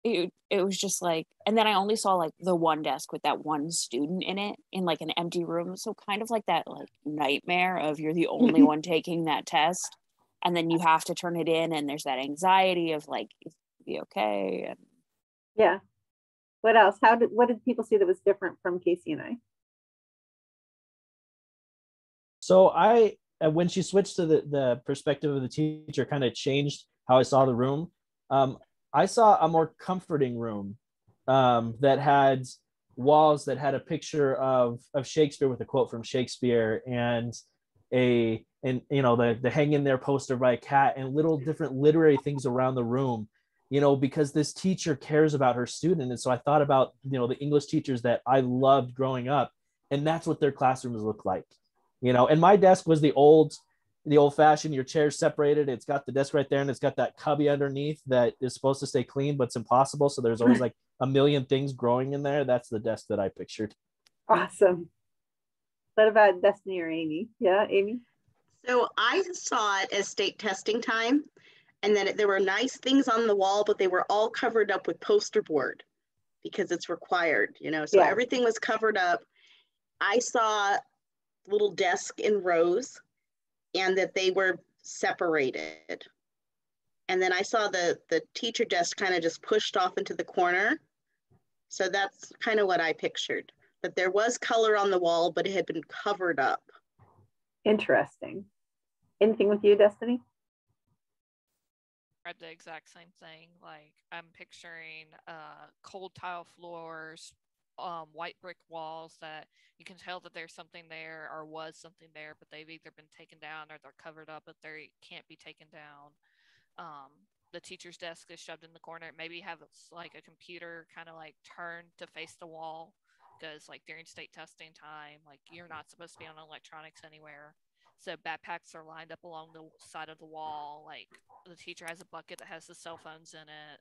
it was just like, and then I only saw like the one desk with that one student in it, in like an empty room, so kind of like that like nightmare of you're the only one taking that test, and then you have to turn it in, and there's that anxiety of like, is it be okay? And yeah. What else? What did people see that was different from Casey and I? So when she switched to the perspective of the teacher, kind of changed how I saw the room. I saw a more comforting room that had walls that had a picture of Shakespeare with a quote from Shakespeare, and you know, the hang in there poster by a cat, and little different literary things around the room, you know, because this teacher cares about her student. And so I thought about, you know, the English teachers that I loved growing up, and that's what their classrooms look like, you know. And my desk was the old fashioned, your chair's separated, it's got the desk right there, and it's got that cubby underneath that is supposed to stay clean, but it's impossible, so there's always like a million things growing in there. That's the desk that I pictured. Awesome. What about Destiny or Amy? Yeah, Amy? So I saw it as state testing time, and then there were nice things on the wall, but they were all covered up with poster board because it's required, you know, so yeah. Everything was covered up. I saw little desk in rows, and that they were separated. And then I saw the teacher desk kind of just pushed off into the corner. So that's kind of what I pictured. But there was color on the wall, but it had been covered up. Interesting. Anything with you, Destiny? I read the exact same thing. Like, I'm picturing cold tile floors, white brick walls that you can tell that there's something there or was something there, but they've either been taken down or they're covered up, but they can't be taken down. The teacher's desk is shoved in the corner. Maybe have like a computer kind of like turned to face the wall, because like during state testing time, like you're not supposed to be on electronics anywhere. So backpacks are lined up along the side of the wall. Like the teacher has a bucket that has the cell phones in it.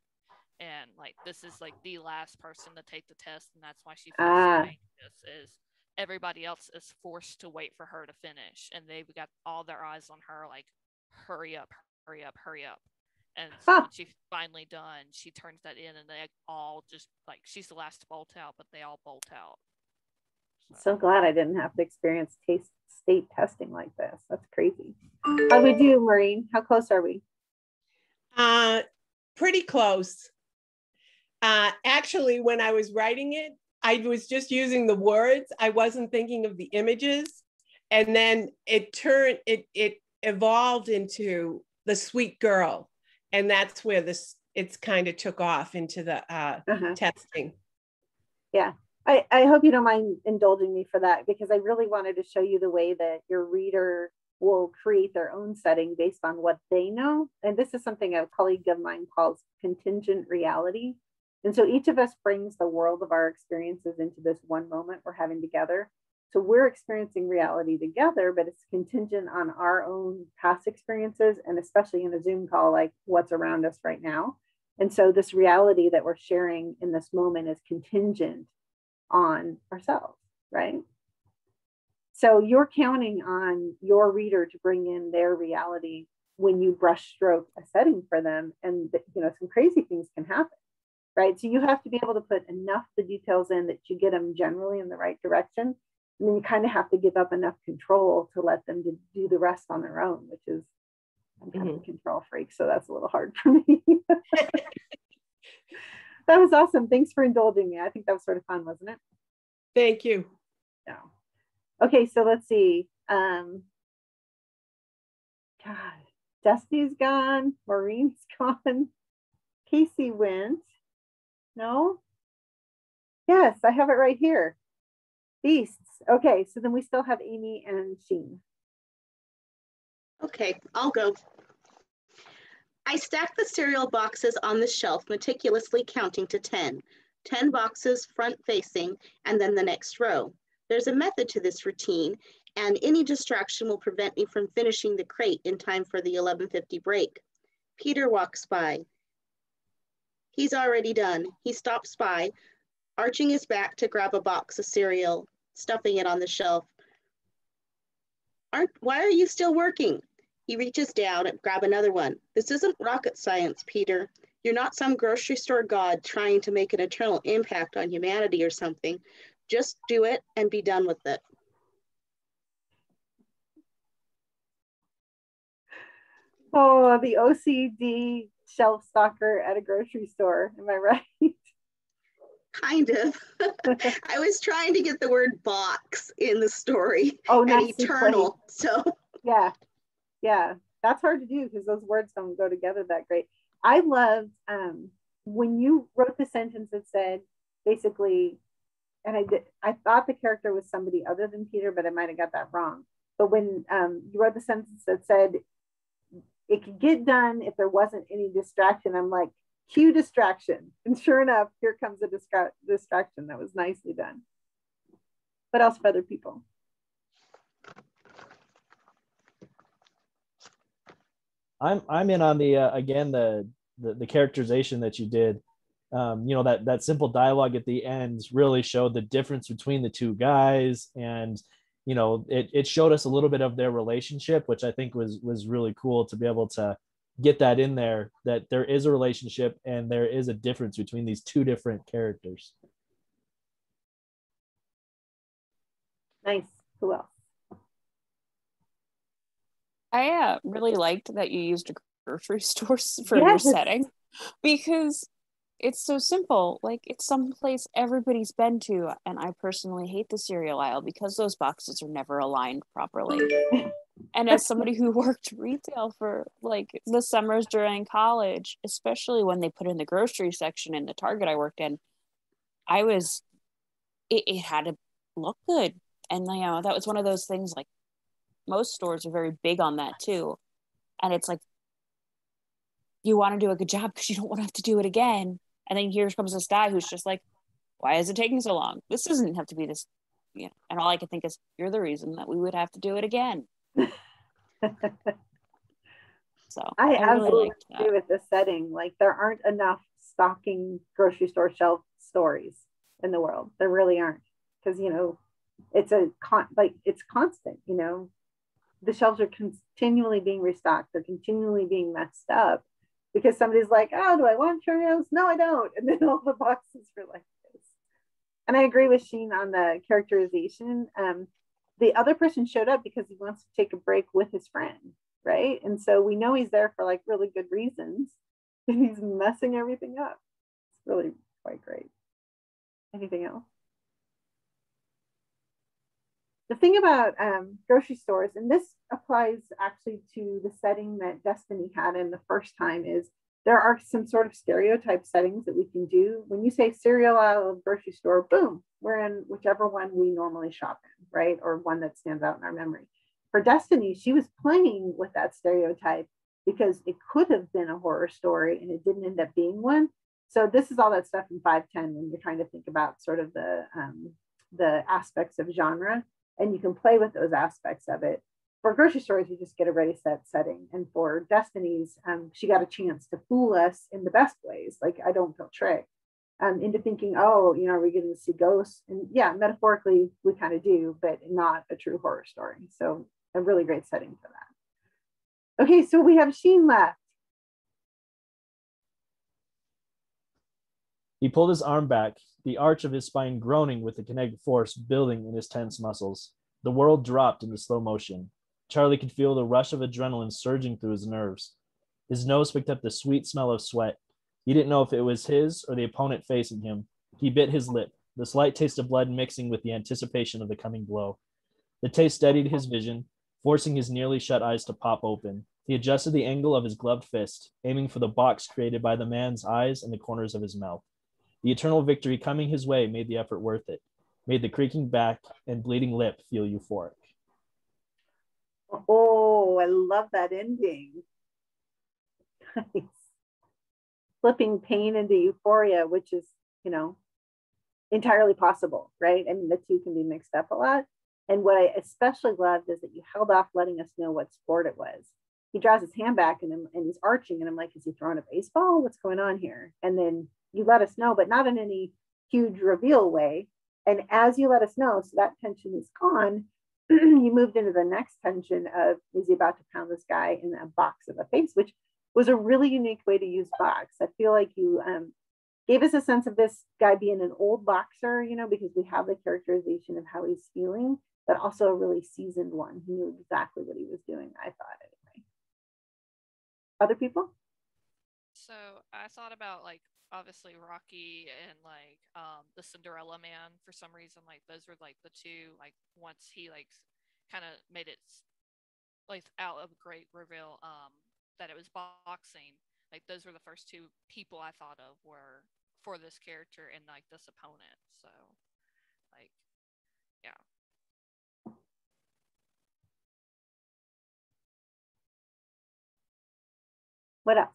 And like this is like the last person to take the test, and that's why she feels so anxious. Is everybody else is forced to wait for her to finish, and they've got all their eyes on her, like hurry up, hurry up, hurry up. And so when she's finally done, she turns that in, and they all just like, she's the last to bolt out, but they all bolt out. So glad I didn't have to experience state testing like this. That's crazy. How do we do, Maureen? How close are we? Pretty close. Actually, when I was writing it, I was just using the words. I wasn't thinking of the images. And then it evolved into the sweet girl. And that's where it's kind of took off into the testing. Yeah. I hope you don't mind indulging me for that, because I really wanted to show you the way that your reader will create their own setting based on what they know. And this is something a colleague of mine calls contingent reality. And so each of us brings the world of our experiences into this one moment we're having together. So we're experiencing reality together, but it's contingent on our own past experiences, and especially in a Zoom call, like what's around us right now. And so this reality that we're sharing in this moment is contingent on ourselves, right? So you're counting on your reader to bring in their reality when you brush stroke a setting for them, and some crazy things can happen, right? So you have to be able to put enough the details in that you get them generally in the right direction, and then you kind of have to give up enough control to let them do the rest on their own, which is, I'm kind of a control freak, so that's a little hard for me. That was awesome. Thanks for indulging me. I think that was sort of fun, wasn't it? Thank you. Yeah. Okay, so let's see. God, Dusty's gone. Maureen's gone. Casey went. No? Yes, I have it right here. Beasts. Okay, so then we still have Amy and Sheen. Okay, I'll go. I stacked the cereal boxes on the shelf, meticulously counting to 10. 10 boxes front facing, and then the next row. There's a method to this routine, and any distraction will prevent me from finishing the crate in time for the 11:50 break. Peter walks by. He's already done. He stops by, arching his back to grab a box of cereal, stuffing it on the shelf. Why are you still working? He reaches down and grabs another one. This isn't rocket science, Peter. You're not some grocery store god trying to make an eternal impact on humanity or something. Just do it and be done with it. Oh, the OCD shelf stalker at a grocery store. Am I right? Kind of. I was trying to get the word box in the story. Oh, and eternal. So yeah, that's hard to do because those words don't go together that great. I loved when you wrote the sentence that said basically, and I thought the character was somebody other than Peter, but I might have got that wrong. But when you wrote the sentence that said it could get done if there wasn't any distraction, I'm like, cue distraction. And sure enough, here comes a distraction. That was nicely done. What else for other people? I'm in on the again the characterization that you did. That simple dialogue at the end really showed the difference between the two guys, and it showed us a little bit of their relationship, which I think was really cool to be able to get that in there, that there is a relationship and there is a difference between these two different characters. Nice. Who else? I really liked that you used a grocery store for your setting, because it's so simple. Like, it's someplace everybody's been to, and I personally hate the cereal aisle because those boxes are never aligned properly. And as somebody who worked retail for like the summers during college, especially when they put in the grocery section in the Target I worked in, it had to look good. And that was one of those things, like most stores are very big on that too. And it's like, you want to do a good job because you don't want to have to do it again. And then here comes this guy who's just like, why is it taking so long? This doesn't have to be this, and all I can think is, you're the reason that we would have to do it again. So I really agree with this setting. Like, there aren't enough stocking grocery store shelf stories in the world. There really aren't, because it's it's constant. The shelves are continually being restocked. They're continually being messed up. because somebody's like, oh, do I want Cheerios? No, I don't. And then all the boxes are like this. And I agree with Sheen on the characterization. The other person showed up because he wants to take a break with his friend, right? And so we know he's there for like really good reasons, and he's messing everything up. It's really quite great. Anything else? The thing about grocery stores, and this applies actually to the setting that Destiny had in the first time, is there are some sort of stereotype settings that we can do. When you say cereal aisle grocery store, boom, we're in whichever one we normally shop in, right? Or one that stands out in our memory. For Destiny, she was playing with that stereotype because it could have been a horror story and it didn't end up being one. So this is all that stuff in 510 when you're trying to think about sort of the aspects of genre, and you can play with those aspects of it. For grocery stores, you just get a ready set setting. And for Destiny's, she got a chance to fool us in the best ways. Like, I don't feel tricked into thinking, oh, you know, are we getting to see ghosts? And yeah, metaphorically, we kind of do, but not a true horror story. So a really great setting for that. Okay, so we have Sheen left. He pulled his arm back, the arch of his spine groaning with the kinetic force building in his tense muscles. The world dropped into slow motion. Charlie could feel the rush of adrenaline surging through his nerves. His nose picked up the sweet smell of sweat. He didn't know if it was his or the opponent facing him. He bit his lip, the slight taste of blood mixing with the anticipation of the coming blow. The taste steadied his vision, forcing his nearly shut eyes to pop open. He adjusted the angle of his gloved fist, aiming for the box created by the man's eyes and the corners of his mouth. The eternal victory coming his way made the effort worth it, made the creaking back and bleeding lip feel euphoric. Oh, I love that ending. Nice. Flipping pain into euphoria, which is, you know, entirely possible, right? I mean, the two can be mixed up a lot. And what I especially loved is that you held off letting us know what sport it was. He draws his hand back and he's arching, and I'm like, is he throwing a baseball? What's going on here? And then you let us know, but not in any huge reveal way. And as you let us know, so that tension is gone, you moved into the next tension of, is he about to pound this guy in a box of a face, which was a really unique way to use box. I feel like you gave us a sense of this guy being an old boxer, you know, because we have the characterization of how he's feeling, but also a really seasoned one. He knew exactly what he was doing, I thought, anyway. Other people? So I thought about, like, obviously Rocky and like the Cinderella Man for some reason. Like, those were like the two, like, once he like kind of made it like out of a great reveal that it was boxing, like those were the first two people I thought of were for this character and like this opponent. So like, yeah. What else?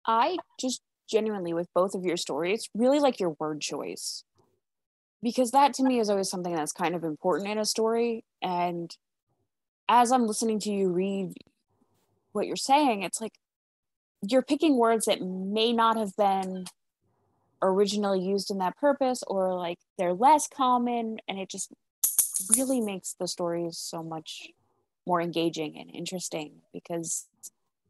I just genuinely, with both of your stories, really like your word choice. Because that to me is always something that's kind of important in a story. And as I'm listening to you read what you're saying, it's like you're picking words that may not have been originally used in that purpose, or like they're less common, and it just really makes the stories so much more engaging and interesting because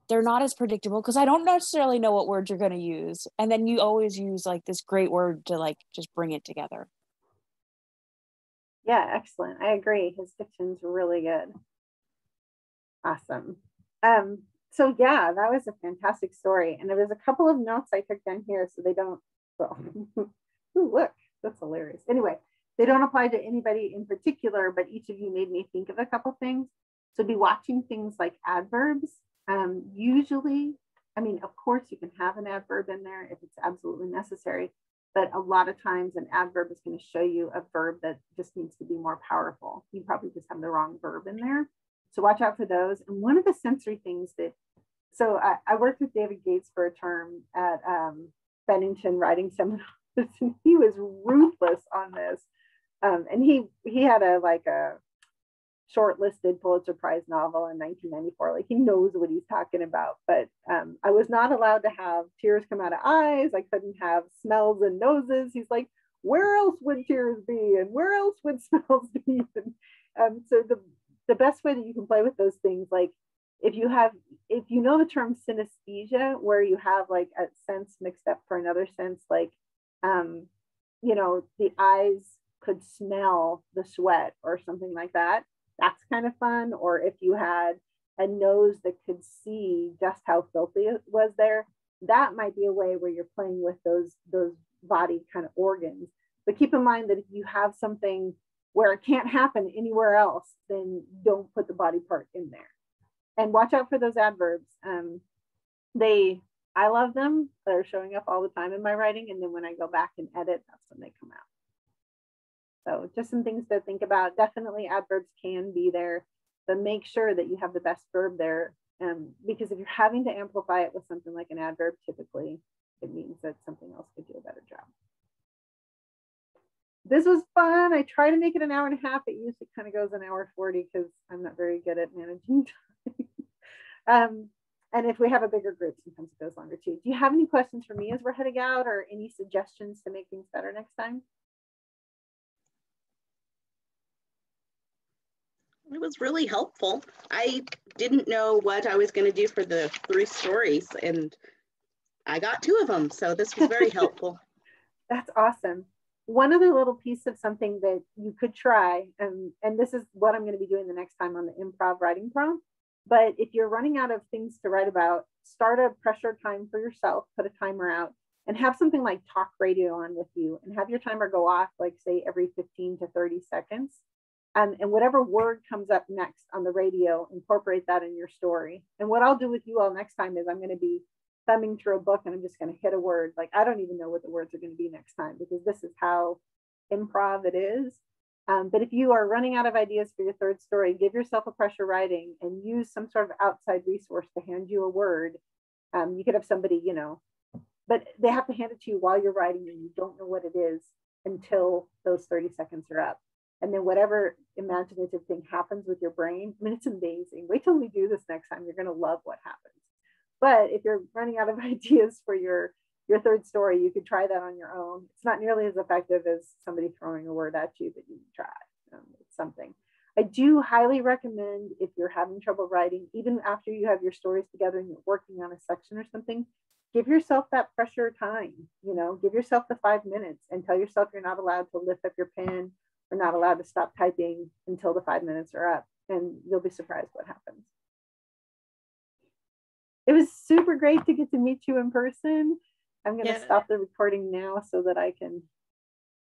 they're not as predictable, because I don't necessarily know what words you're going to use, and then you always use like this great word to like just bring it together. Yeah, excellent. I agree. His diction's really good. Awesome. So yeah, that was a fantastic story. And there was a couple of notes I took down here so they don't, well, ooh, look, that's hilarious. Anyway, they don't apply to anybody in particular, but each of you made me think of a couple things. So be watching things like adverbs. Usually, I mean, of course you can have an adverb in there if it's absolutely necessary, but a lot of times an adverb is going to show you a verb that just needs to be more powerful. You probably just have the wrong verb in there. So watch out for those. And one of the sensory things that, so I worked with David Gates for a term at Bennington writing seminars, and he was ruthless on this. And he had a shortlisted Pulitzer Prize novel in 1994. Like he knows what he's talking about. But I was not allowed to have tears come out of eyes. I couldn't have smells and noses. He's like, where else would tears be? And where else would smells be? And so the best way that you can play with those things, like if you know the term synesthesia, where you have like a sense mixed up for another sense, like, you know, the eyes could smell the sweat or something like that. That's kind of fun. Or if you had a nose that could see just how filthy it was there, that might be a way where you're playing with those body kind of organs. But keep in mind that if you have something where it can't happen anywhere else, then don't put the body part in there. And watch out for those adverbs. I love them. They're showing up all the time in my writing. And then when I go back and edit, that's when they come out. So just some things to think about. Definitely adverbs can be there, but make sure that you have the best verb there. Because if you're having to amplify it with something like an adverb, typically it means that something else could do a better job. This was fun. I try to make it an hour and a half. It usually kind of goes an hour 40 because I'm not very good at managing time. And if we have a bigger group, sometimes it goes longer too. Do you have any questions for me as we're heading out, or any suggestions to make things better next time? It was really helpful. I didn't know what I was going to do for the 3 stories, and I got 2 of them. So this was very helpful. That's awesome. One other little piece of something that you could try, and this is what I'm going to be doing the next time on the improv writing prompt, but if you're running out of things to write about, start a pressure time for yourself, put a timer out, and have something like talk radio on with you, and have your timer go off, like say every 15 to 30 seconds. And whatever word comes up next on the radio, incorporate that in your story. And what I'll do with you all next time is I'm going to be thumbing through a book and I'm just going to hit a word. Like, I don't even know what the words are going to be next time, because this is how improv it is. But if you are running out of ideas for your 3rd story, give yourself a pressure writing and use some sort of outside resource to hand you a word. You could have somebody, you know, but they have to hand it to you while you're writing and you don't know what it is until those 30 seconds are up. And then whatever imaginative thing happens with your brain, I mean, it's amazing. Wait till we do this next time. You're going to love what happens. But if you're running out of ideas for your 3rd story, you could try that on your own. It's not nearly as effective as somebody throwing a word at you, but you can try. It's something. I do highly recommend, if you're having trouble writing, even after you have your stories together and you're working on a section or something, give yourself that pressure time. You know, give yourself the 5 minutes and tell yourself you're not allowed to lift up your pen or not allowed to stop typing until the 5 minutes are up, and you'll be surprised what happens. It was super great to get to meet you in person. I'm going to stop the recording now so that I can